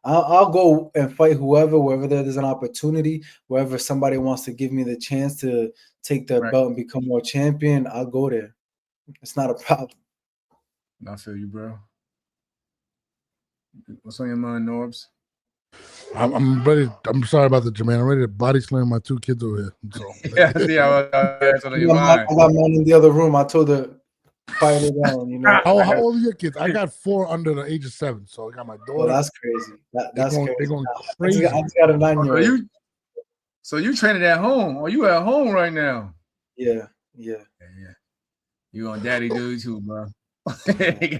[SPEAKER 3] I'll go and fight wherever there's an opportunity, wherever somebody wants to give me the chance to take their belt and become more champion, I'll go there. It's not a problem.
[SPEAKER 2] I feel you, bro. What's on your mind, Norbes?
[SPEAKER 1] I'm ready. I'm sorry about the Jamaine. I'm ready to body slam my two kids over here. So.
[SPEAKER 2] Yeah, see, I got
[SPEAKER 3] one in the other room. I told her, fight it down.
[SPEAKER 1] How old are your kids? I got 4 under the age of 7. So I got my daughter.
[SPEAKER 3] Oh, that's crazy. That's crazy.
[SPEAKER 1] They're going crazy.
[SPEAKER 3] I just got a 9-year-old.
[SPEAKER 2] So you training at home? Or you at home right now?
[SPEAKER 3] Yeah.
[SPEAKER 2] You on daddy duty too, bro.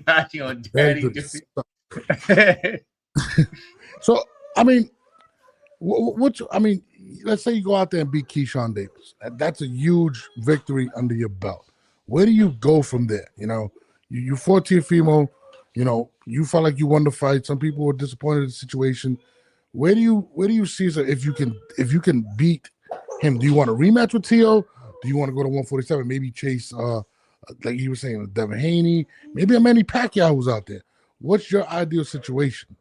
[SPEAKER 2] Got you on daddy duty.
[SPEAKER 1] So, I mean, let's say you go out there and beat Keyshawn Davis. That's a huge victory under your belt. Where do you go from there? You know, you fought Teofimo. You know, you felt like you won the fight. Some people were disappointed in the situation. Where do you see if you can beat him? Do you want a rematch with Tio? Do you want to go to 147? Maybe chase like you were saying, Devin Haney, maybe a Manny Pacquiao who's out there. What's your ideal situation?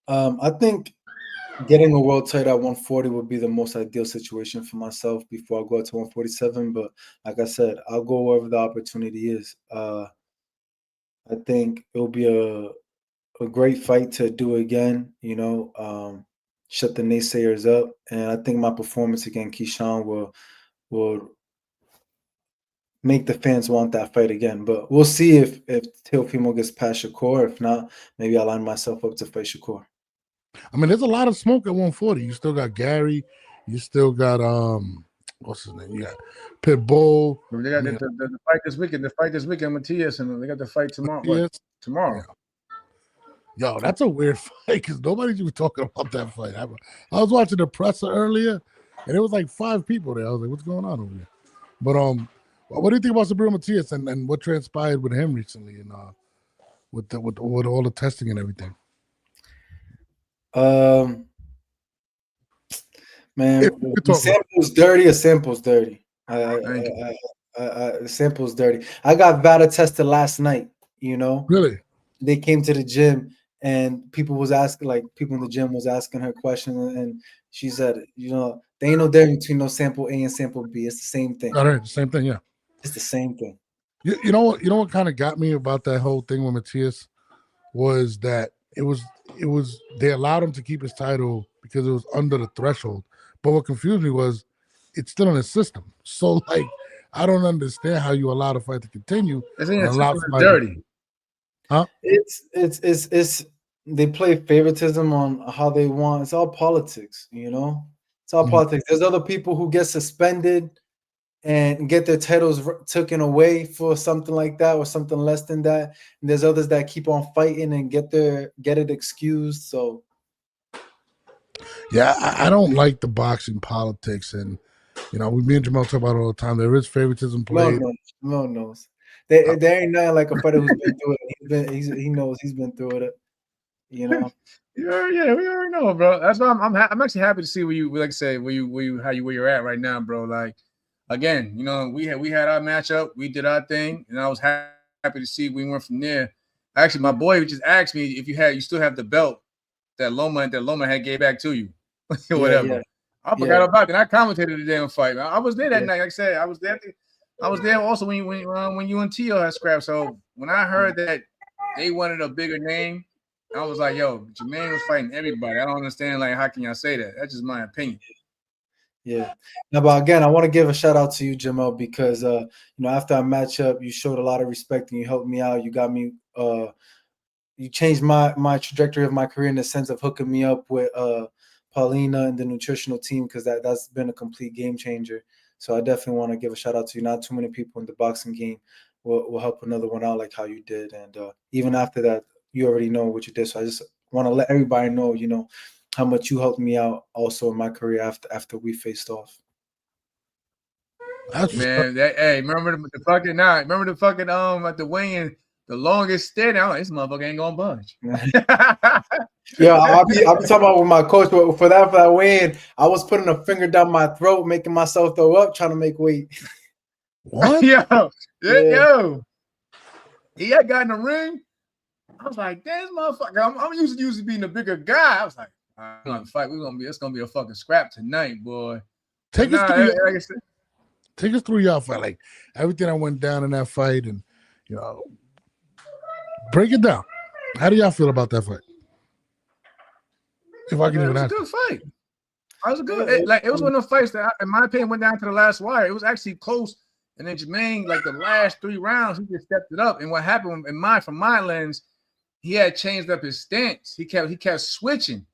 [SPEAKER 3] I think getting a world title at 140 would be the most ideal situation for myself before I go to 147. But like I said, I'll go wherever the opportunity is. I think it'll be a great fight to do again, you know, shut the naysayers up. And I think my performance against Keyshawn will make the fans want that fight again. But we'll see if Teofimo gets past Shakur. If not, maybe I'll line myself up to fight Shakur.
[SPEAKER 1] I mean, there's a lot of smoke at 140. You still got Gary. You still got what's his name? You got Pitbull.
[SPEAKER 2] They got the fight this weekend. The fight this weekend, Matias, and they got the fight tomorrow. Tomorrow.
[SPEAKER 1] Yeah. Yo, that's a weird fight because nobody's even talking about that fight. I was watching the presser earlier, and it was like 5 people there. I was like, "What's going on over here?" But what do you think about Sabrina Matias and what transpired with him recently, and with all the testing and everything?
[SPEAKER 3] Man, the sample's dirty. A sample's dirty. The sample's dirty. I got Vada tested last night. You know,
[SPEAKER 1] really?
[SPEAKER 3] They came to the gym and people was asking, like people in the gym was asking her questions, and she said, you know, there ain't no difference between no sample A and sample B. It's the same thing.
[SPEAKER 1] All right, the same thing. Yeah,
[SPEAKER 3] it's the same thing.
[SPEAKER 1] You know what kind of got me about that whole thing with Matias was that it was they allowed him to keep his title because it was under the threshold. But what confused me was it's still in his system. So like I don't understand how you allow the fight to continue.
[SPEAKER 2] It's dirty.
[SPEAKER 1] Huh?
[SPEAKER 3] It's they play favoritism on how they want. It's all politics, you know. It's all politics. There's other people who get suspended and get their titles taken away for something like that or something less than that. And there's others that keep on fighting and get it excused. So
[SPEAKER 1] yeah, I don't like the boxing politics, and you know, me and Jamel talk about it all the time. There is favoritism played.
[SPEAKER 3] No knows. There ain't nothing like a fighter who's been through it. He knows he's been through it. You know.
[SPEAKER 2] Yeah, we already know, bro. That's why I'm actually happy to see where you're at right now, bro. Like, again, you know, we had our matchup, we did our thing, and I was happy to see we went from there. Actually, my boy just asked me if you still have the belt that Loma had gave back to you, whatever. Yeah. I forgot about that. I commentated the damn fight. I was there that night. Like I said, I was there. I was there also when you and Tio had scrapped. So when I heard that they wanted a bigger name, I was like, yo, Jamaine was fighting everybody. I don't understand, like, how can y'all say that? That's just my opinion.
[SPEAKER 3] Yeah. Now, but again, I want to give a shout out to you, Jamel, because you know, after our matchup, you showed a lot of respect and you helped me out. You got me you changed my trajectory of my career in the sense of hooking me up with Paulina and the nutritional team, because that's been a complete game changer. So I definitely want to give a shout out to you. Not too many people in the boxing game will help another one out like how you did. And even after that, you already know what you did. So I just want to let everybody know, you know, how much you helped me out also in my career after we faced off.
[SPEAKER 2] Man, remember the fucking night? Remember the fucking at the weigh-in, the longest stint? I'm like, this motherfucker ain't gonna budge.
[SPEAKER 3] Yeah, I'll be talking about with my coach, but for that weigh-in, I was putting a finger down my throat, making myself throw up, trying to make weight.
[SPEAKER 1] What?
[SPEAKER 2] Yo. He had got in the ring. I was like, damn, this motherfucker. I'm used to being a bigger guy. I was like, I'm gonna fight. It's gonna be a fucking scrap tonight, boy.
[SPEAKER 1] Take us through your fight, like everything that went down in that fight, and you know, break it down. How do y'all feel about that fight? If I can even ask.
[SPEAKER 2] It was a good fight. It was a good. It was one of the fights that, in my opinion, went down to the last wire. It was actually close, and then Jamaine, like the last 3 rounds, he just stepped it up. And what happened from my lens, he had changed up his stance. He kept switching.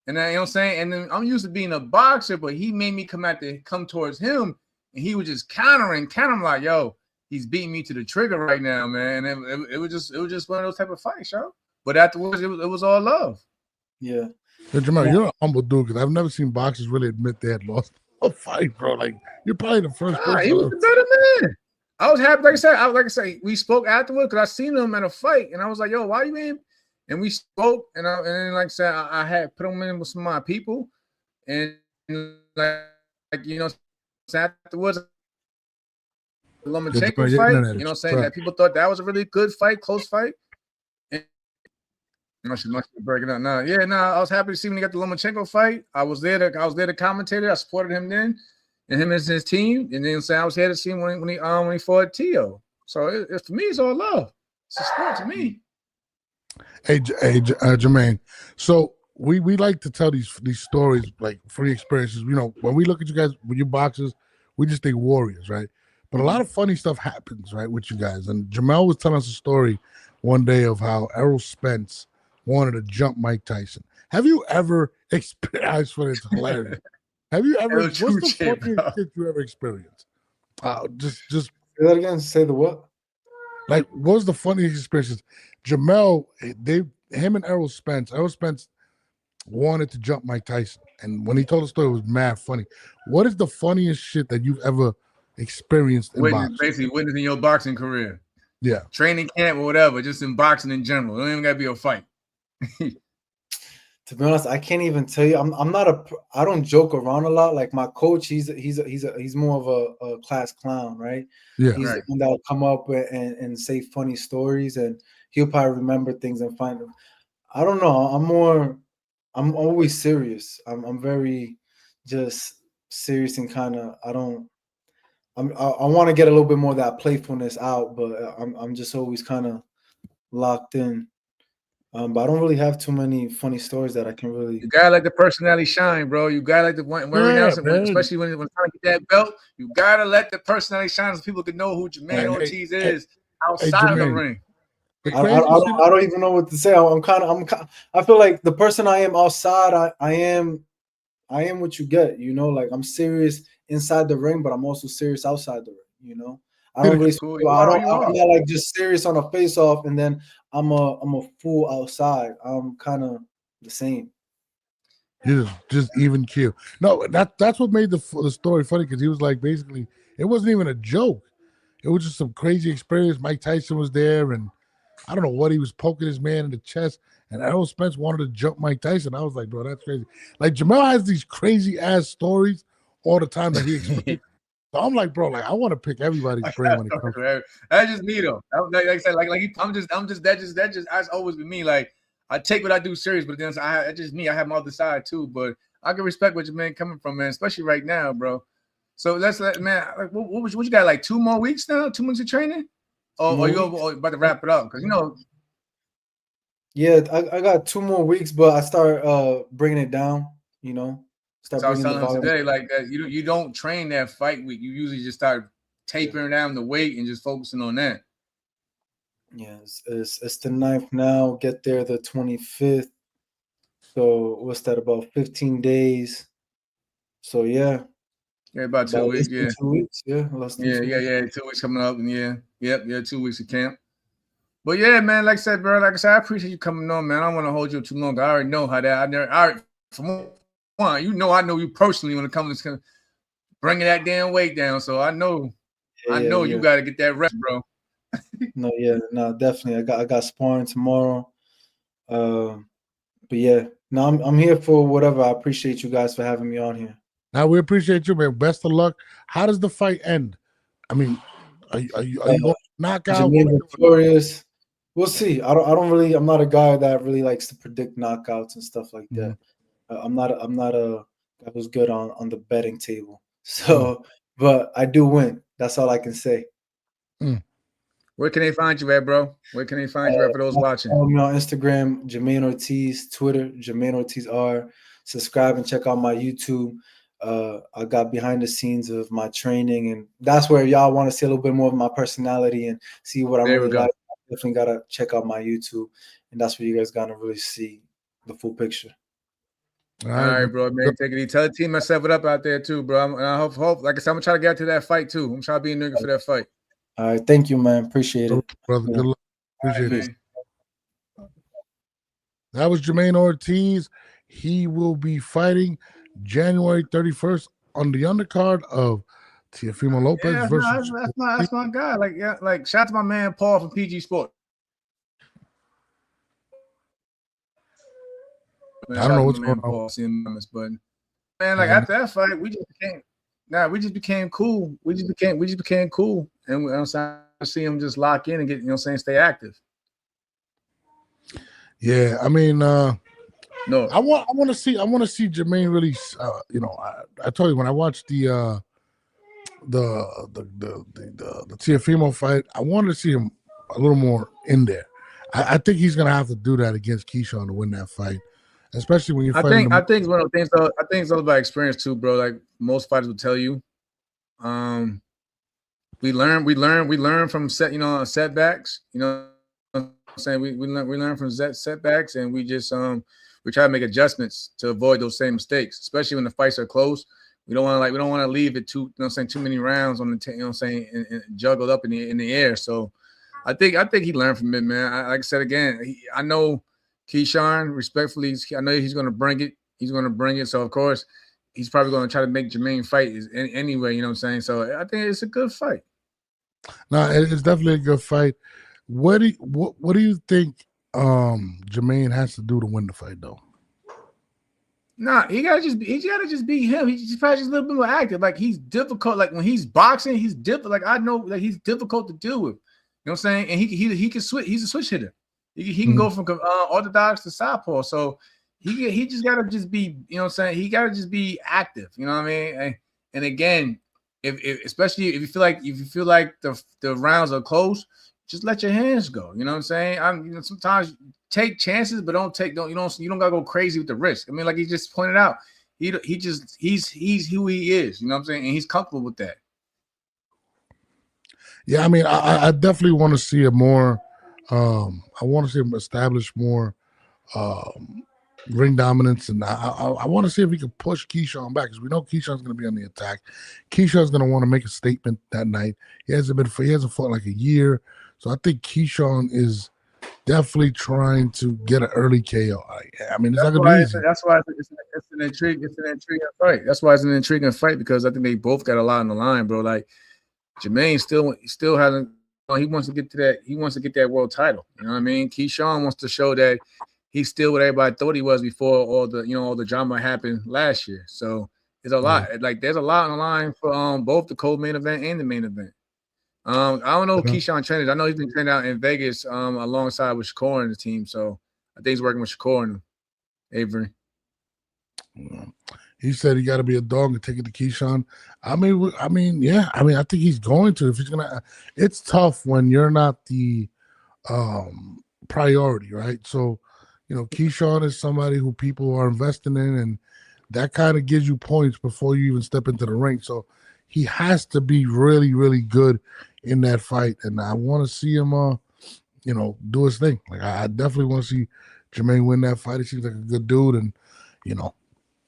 [SPEAKER 2] And then, you know what I'm saying? And then I'm used to being a boxer, but he made me come towards him, and he was just countering like, yo, he's beating me to the trigger right now, man. It was just one of those type of fights, yo. But afterwards, it was all love.
[SPEAKER 3] Yeah.
[SPEAKER 1] Hey, Jamel, you're a humble dude because I've never seen boxers really admit they had lost a fight, bro. Like you're probably the first person.
[SPEAKER 2] He was the better man. I was happy, like I said, we spoke afterwards because I seen him at a fight, and I was like, "Yo, why you in?" And we spoke, and then like I said, I had put him in with some of my people, and like you know, afterwards, the Lomachenko fight, you know, what I'm saying that people thought that was a really good fight, close fight. And I should break it up. I was happy to see when he got the Lomachenko fight. I was there to commentate. I supported him then. And him as his team, and then I was here to see him when he fought Tio. So for me, it's all love. It's a sport to me.
[SPEAKER 1] Hey, Jamaine. So we like to tell these stories like funny experiences. You know, when we look at you guys with your boxers, we just think warriors, right? But a lot of funny stuff happens, right, with you guys. And Jamel was telling us a story one day of how Errol Spence wanted to jump Mike Tyson. Have you ever experienced? It's hilarious. Have you ever? What's the funniest shit you ever experienced? Just say
[SPEAKER 3] that again. Say the what?
[SPEAKER 1] Like, what was the funniest experiences? Jamel, him and Errol Spence wanted to jump Mike Tyson, and when he told the story, it was mad funny. What is the funniest shit that you've ever experienced in boxing?
[SPEAKER 2] Basically, witnessing your boxing career.
[SPEAKER 1] Yeah,
[SPEAKER 2] training camp or whatever, just in boxing in general. It don't even gotta be a fight.
[SPEAKER 3] To be honest, I can't even tell you. I don't joke around a lot. Like my coach, he's more of a class clown, right?
[SPEAKER 1] Yeah,
[SPEAKER 3] he's the one that'll come up and say funny stories, and he'll probably remember things and find them. I don't know. I'm always serious. I'm very just serious and kind of. I want to get a little bit more of that playfulness out, but I'm just always kind of locked in. But I don't really have too many funny stories that I can really.
[SPEAKER 2] You gotta let the personality shine, bro. You gotta let the one especially when trying to get that belt. You gotta let the personality shine so people can know who Jamaine Ortiz is outside of the ring.
[SPEAKER 3] I don't even know what to say. I feel like the person I am outside, I am what you get. You know, like I'm serious inside the ring, but I'm also serious outside the ring. You know. I don't really. I'm not like just serious on a face off, and then I'm a fool outside. I'm kind of the same.
[SPEAKER 1] You're just even keel. No, that's what made the story funny because he was like basically it wasn't even a joke. It was just some crazy experience. Mike Tyson was there, and I don't know what he was poking his man in the chest, and Errol Spence wanted to jump Mike Tyson. I was like, bro, that's crazy. Like Jamel has these crazy ass stories all the time that he explains. So I'm like, bro, like I want to pick everybody's brain when it comes.
[SPEAKER 2] That's just me though. Like I said, that's always been me. Like I take what I do serious, but then that's just me. I have my other side too, but I can respect where your man coming from, man, especially right now, bro. So let's man. Like, what you got? Like 2 more weeks now? 2 months of training? Or are you about to wrap it up? Because you know.
[SPEAKER 3] Yeah, I got 2 more weeks, but I start bringing it down. You know.
[SPEAKER 2] So I was telling him today, like you don't train that fight week. You usually just start tapering down the weight and just focusing on that.
[SPEAKER 3] Yeah, it's the 9th now. Get there the 25th. So what's that? About 15 days. So yeah.
[SPEAKER 2] Yeah, about 2 weeks. Yeah,
[SPEAKER 3] 2 weeks. Yeah,
[SPEAKER 2] yeah. 2 weeks coming up, and yeah, 2 weeks of camp. But yeah, man, like I said, bro, I appreciate you coming on, man. I don't want to hold you up too long. I already know how that. I know you personally when it comes to bringing that damn weight down. So I know you got to get that rest, bro.
[SPEAKER 3] No, definitely. I got sparring tomorrow. But yeah, no, I'm here for whatever. I appreciate you guys for having me on here.
[SPEAKER 1] Now we appreciate you, man. Best of luck. How does the fight end? I mean, are you going knockout?
[SPEAKER 3] Victorious. We'll see. I'm not a guy that really likes to predict knockouts and stuff like that. I'm not a guy who's good on the betting table. So, but I do win. That's all I can say.
[SPEAKER 2] Where can they find you at, bro? Where can they find you at for those watching?
[SPEAKER 3] Follow me on Instagram, Jamaine Ortiz, Twitter, Jamaine Ortiz R. Subscribe and check out my YouTube. I got behind the scenes of my training, and that's where y'all want to see a little bit more of my personality and see what I'm really like. Definitely gotta check out my YouTube, and that's where you guys gotta really see the full picture.
[SPEAKER 2] All right, bro, man. Take it easy. Tell the team I set it up out there too, bro. And I hope, like I said, I'm gonna try to get to that fight too. I'm trying to be in New York for that fight.
[SPEAKER 3] All right, thank you, man. Appreciate it,
[SPEAKER 1] brother. Good luck. Appreciate
[SPEAKER 2] Right,
[SPEAKER 1] it. That was Jamaine Ortiz. He will be fighting January 31st on the undercard of Teofimo Lopez versus.
[SPEAKER 2] That's my guy. Like shout out to my man Paul from PG Sport. Man,
[SPEAKER 1] I don't know what's going on.
[SPEAKER 2] Paul, but man, like after that fight, we just became cool. We just became cool, and I'm saying to see him just lock in and get, stay active.
[SPEAKER 1] Yeah, I mean,
[SPEAKER 2] no,
[SPEAKER 1] I want to see Jamaine really. I told you when I watched the Teofimo fight, I wanted to see him a little more in there. I think he's gonna have to do that against Keyshawn to win that fight, especially when you're fighting.
[SPEAKER 2] I think it's one of the things. I think it's all about experience too, bro. Like most fighters will tell you, we learn from setbacks. You know what I'm saying? We learn from setbacks, and we just we try to make adjustments to avoid those same mistakes, especially when the fights are close. We don't want to leave it too many rounds on the and juggled up in the air. So I think he learned from it, man. Like I said again, I know Keyshawn, respectfully, I know he's going to bring it. He's going to bring it. So of course, he's probably going to try to make Jamaine fight anyway. You know what I'm saying? So I think it's a good fight.
[SPEAKER 1] No, it's definitely a good fight. What do you think Jamaine has to do to win the fight, though?
[SPEAKER 2] Nah, he gotta just be him. He's probably just a little bit more active. Like he's difficult. Like when he's boxing, he's difficult. Like I know that he's difficult to deal with. You know what I'm saying? And he can switch. He's a switch hitter. He can go from orthodox to southpaw. So he just gotta just be. You know what I'm saying? He gotta just be active. You know what I mean? And again, if especially if you feel like the rounds are close, just let your hands go. You know what I'm saying? Sometimes take chances, but you don't gotta go crazy with the risk. I mean, like he just pointed out, he's who he is. You know what I'm saying? And he's comfortable with that.
[SPEAKER 1] Yeah, I mean, I definitely want to see a more. I want to see him establish more ring dominance, and I want to see if he can push Keyshawn back, because we know Keyshawn's going to be on the attack. Keyshawn's going to want to make a statement that night. He hasn't fought like a year, so I think Keyshawn is definitely trying to get an early KO. I mean, it's not going to be easy.
[SPEAKER 2] That's why it's an intriguing fight. That's why it's an intriguing fight, because I think they both got a lot on the line, bro. Like Jamaine still hasn't. He wants to get to that. He wants to get that world title. You know what I mean? Keyshawn wants to show that he's still what everybody thought he was before all the drama happened last year. So it's a lot. Like there's a lot on the line for both the co-main event and the main event. I don't know Keyshawn trained. I know he's been trained out in Vegas alongside with Shakur and the team. So I think he's working with Shakur and Avery.
[SPEAKER 1] He said he got to be a dog and take it to Keyshawn. I mean, yeah. I mean, I think he's going to. If he's gonna, it's tough when you're not the priority, right? So, Keyshawn is somebody who people are investing in, and that kind of gives you points before you even step into the ring. So he has to be really, really good in that fight, and I want to see him, do his thing. Like I definitely want to see Jamaine win that fight. He seems like a good dude, and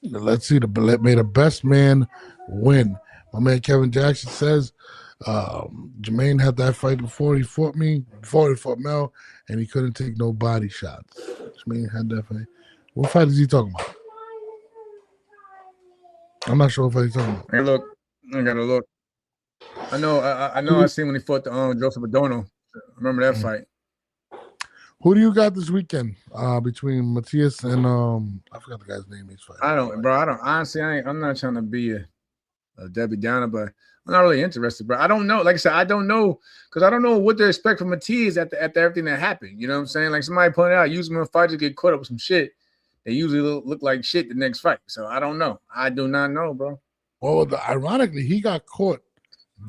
[SPEAKER 1] let's see may the best man win. My man Kevin Jackson says Jamaine had that fight before he fought Mel, and he couldn't take no body shots. Jamaine had that fight. What fight is he talking about? I'm not sure what fight he's talking about.
[SPEAKER 2] I gotta look. I know I seen when he fought the Joseph Adorno. I remember that fight.
[SPEAKER 1] Who do you got this weekend between Matias and I forgot the guy's name he's fighting?
[SPEAKER 2] I don't honestly, I'm not trying to be a Debbie Downer, but I'm not really interested, bro. I don't know. Like I said, I don't know, because I don't know what to expect from Matias at everything that happened. You know what I'm saying? Like somebody pointed out, usually when fighters get caught up with some shit, they usually look like shit the next fight. So I don't know. I do not know, bro.
[SPEAKER 1] Well, ironically, he got caught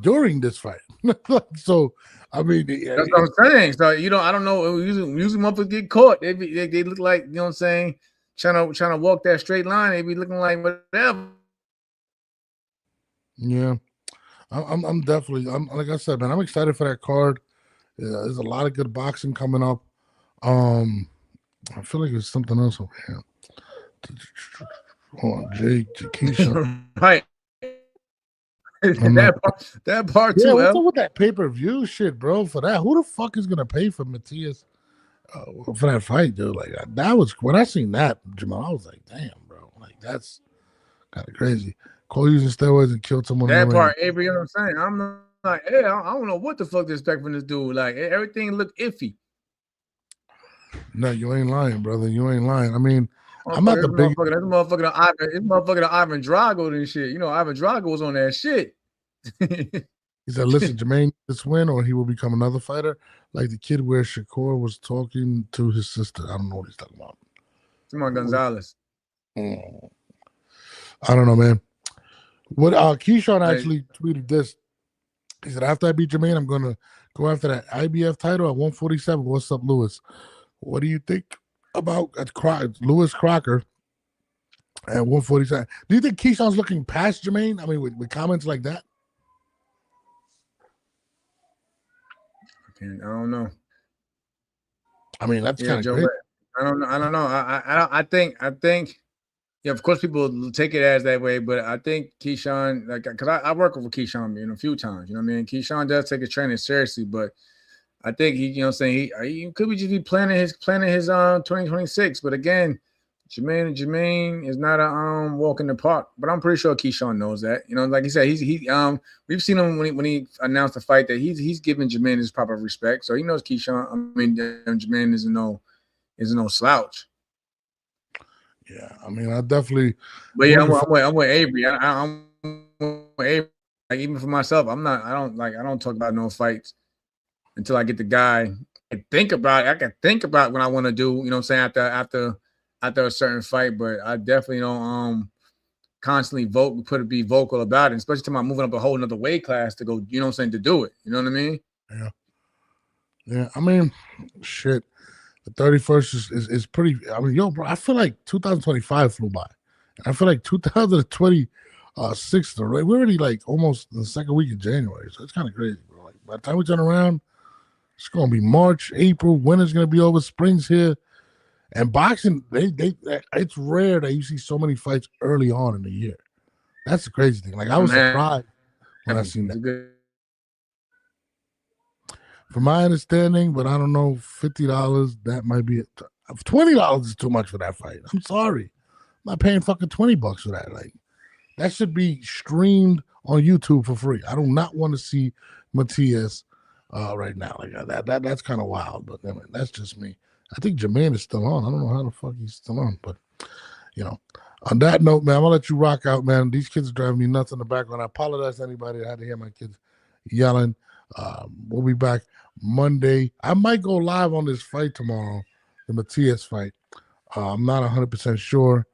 [SPEAKER 1] during this fight. So I mean,
[SPEAKER 2] that's what I'm saying. So I don't know. Usually motherfuckers get caught. They look like, you know what I'm saying, trying to walk that straight line. They be looking like whatever.
[SPEAKER 1] Yeah, I'm definitely. Like I said, man, I'm excited for that card. There's a lot of good boxing coming up. I feel like there's something else over here. Hold on, Keyshawn.
[SPEAKER 2] Right. that part
[SPEAKER 1] yeah,
[SPEAKER 2] too.
[SPEAKER 1] what's
[SPEAKER 2] L.
[SPEAKER 1] up with that pay-per-view shit, bro? For that, who the fuck is gonna pay for Matias for that fight, dude? Like that was when I seen that, Jamal, I was like, damn, bro, like that's kind of crazy. Cole using steroids and killed someone.
[SPEAKER 2] That part, Avery, you know what I'm saying? I'm like, hey, I don't know what the fuck to expect from this dude. Like everything looked iffy.
[SPEAKER 1] No, you ain't lying, brother. You ain't lying. I mean, I'm not the biggest.
[SPEAKER 2] This motherfucker Ivan Drago and shit. You know, Ivan Drago was on that shit.
[SPEAKER 1] He said, listen, Jamaine, this win or he will become another fighter. Like the kid where Shakur was talking to his sister. I don't know what he's talking about.
[SPEAKER 2] Come Gonzalez.
[SPEAKER 1] I don't know, man. What Keyshawn actually tweeted this. He said, after I beat Jamaine, I'm going to go after that IBF title at 147. What's up, Lewis? What do you think about Lewis Crocker at 147? Do you think Keyshawn's looking past Jamaine? I mean, with comments like that?
[SPEAKER 2] I don't know.
[SPEAKER 1] I mean, that's kind of crazy.
[SPEAKER 2] I don't know. I think. Yeah, of course, people take it as that way, but I think Keyshawn, like, because I work with Keyshawn, a few times. You know what I mean? Keyshawn does take his training seriously, but I think he, you know, what I'm saying he could be just be planning his 2026. But again, Jamaine is not a walk in the park. But I'm pretty sure Keyshawn knows that. You know, like he said, we've seen him when he announced the fight that he's giving Jamaine his proper respect. So he knows Keyshawn. I mean, Jamaine is no slouch.
[SPEAKER 1] Yeah, I mean, I definitely.
[SPEAKER 2] But yeah, I'm with Avery. I'm with Avery. Like, even for myself, I don't talk about no fights until I get the guy. I can think about what I want to do. You know what I'm saying, after a certain fight, but I definitely don't constantly be vocal about it, especially to my moving up a whole another weight class to go. You know what I'm saying, to do it. You know what I mean?
[SPEAKER 1] Yeah. I mean, shit. The 31st is pretty. I mean, yo, bro, I feel like 2025 flew by. I feel like 2026, we're already like almost the second week of January. So it's kind of crazy, bro. Like by the time we turn around, it's gonna be March, April, winter's gonna be over, spring's here. And boxing, it's rare that you see so many fights early on in the year. That's the crazy thing. Like I was surprised when I seen that. From my understanding, but I don't know, $50, that might be it. $20 is too much for that fight. I'm sorry. I'm not paying fucking $20 for that. Like, that should be streamed on YouTube for free. I do not want to see Matias right now. Like that's kind of wild, but I mean, that's just me. I think Jamaine is still on. I don't know how the fuck he's still on, but you know. On that note, man, I'm gonna let you rock out, man. These kids are driving me nuts in the background. I apologize to anybody that had to hear my kids yelling. We'll be back Monday. I might go live on this fight tomorrow, the Matias fight. I'm not 100% sure.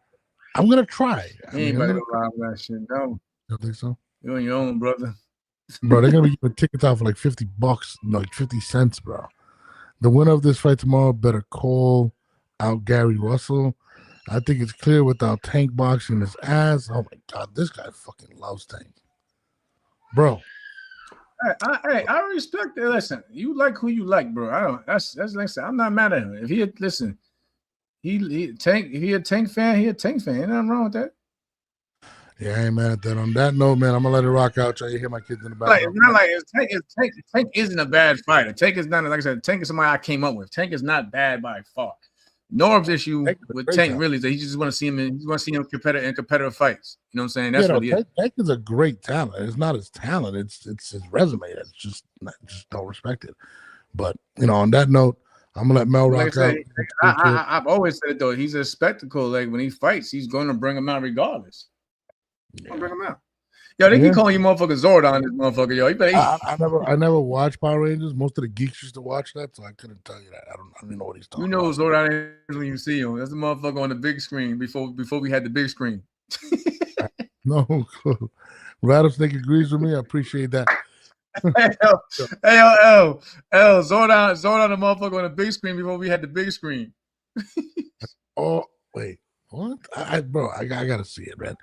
[SPEAKER 1] I'm gonna try.
[SPEAKER 2] Anybody go live on that shit? No,
[SPEAKER 1] you don't think so?
[SPEAKER 2] You're on your own, brother.
[SPEAKER 1] Bro, they're gonna be giving tickets out for like $50, like 50 cents, bro. The winner of this fight tomorrow better call out Gary Russell. I think it's clear without Tank boxing his ass. Oh my god, this guy fucking loves Tank, bro.
[SPEAKER 2] I respect that. Listen, you like who you like, bro. I don't. That's listen. I'm not mad at him. If he had, listen, he Tank. If he a Tank fan, he a Tank fan. Ain't nothing wrong with that.
[SPEAKER 1] Yeah, I ain't mad at that. On that note, man, I'm gonna let it rock out. Try to hear my kids in the back.
[SPEAKER 2] Like, it's not like Tank isn't a bad fighter. Tank is not, like I said, Tank is somebody I came up with. Tank is not bad by far. Norbes' issue with Tank really is that he just want to see him in competitive fights. You know what I'm saying? That's really it.
[SPEAKER 1] Tank is a great talent. It's not his talent. It's his resume. That's just don't respect it. But you know, on that note, I'm gonna let Mel rock out.
[SPEAKER 2] I've always said it though. He's a spectacle. Like when he fights, he's going to bring him out regardless. I'll bring him out. Yo, they keep calling you motherfucker Zordon, this motherfucker. Yo, you better
[SPEAKER 1] I never watched Power Rangers. Most of the geeks used to watch that, so I couldn't tell you that. I don't know what he's talking about.
[SPEAKER 2] You know Zordon is when you see him. That's the motherfucker on the big screen before we had the big screen.
[SPEAKER 1] No clue. Rattlesnake agrees with me. I appreciate that.
[SPEAKER 2] L Zordon the motherfucker on the big screen before we had the big screen.
[SPEAKER 1] Oh wait. What? I gotta see it, man.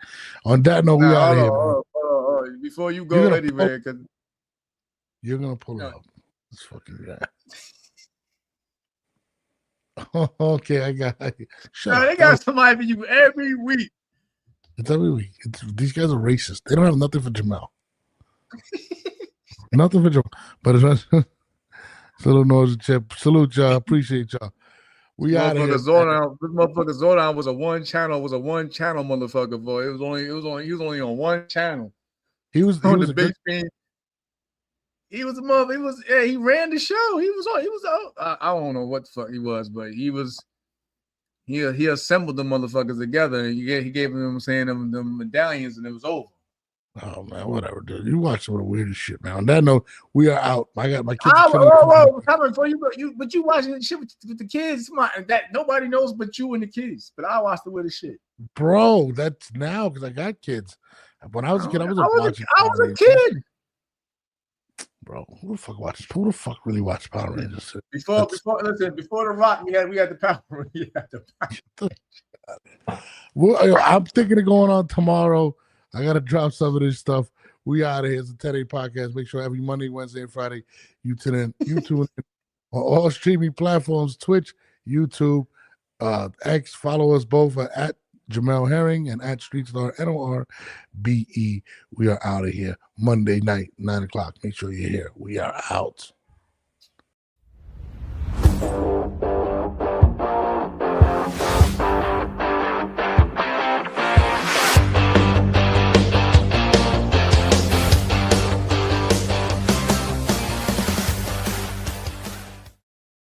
[SPEAKER 1] On that note, we out of here, man.
[SPEAKER 2] Before you go anyway, because
[SPEAKER 1] you're gonna pull it up. This fucking guy. Okay, I got it.
[SPEAKER 2] They got somebody for you every week.
[SPEAKER 1] It's every week. These guys are racist. They don't have nothing for Jamel. Nothing for Joe. But it's salute Norbes and Chip. Salute y'all. Appreciate y'all. We out of here.
[SPEAKER 2] This motherfucker Zordon was a one channel motherfucker, boy. He was only on one channel.
[SPEAKER 1] He was
[SPEAKER 2] on the big screen. He ran the show. I don't know what the fuck he was, but he assembled the motherfuckers together, and he gave them them medallions, and it was over.
[SPEAKER 1] Oh man, whatever, dude. You watch some of the weirdest shit, man. On that note, we are out. I got my kids.
[SPEAKER 2] Coming for you, but you watching shit with the kids. That nobody knows but you and the kids. But I watch the weirdest shit,
[SPEAKER 1] bro. That's now because I got kids. When I was a kid, I was
[SPEAKER 2] a kid.
[SPEAKER 1] Bro, who the fuck really watched Power Rangers?
[SPEAKER 2] Before The Rock, we had the Power.
[SPEAKER 1] Well, I'm thinking of going on tomorrow. I gotta drop some of this stuff. We out of here. It's a 10-8 podcast. Make sure every Monday, Wednesday, and Friday you tune in on all streaming platforms: Twitch, YouTube, X. Follow us both at Jamel Herring and at StreetStar NORBE. We are out of here Monday night, 9 o'clock. Make sure you're here. We are out.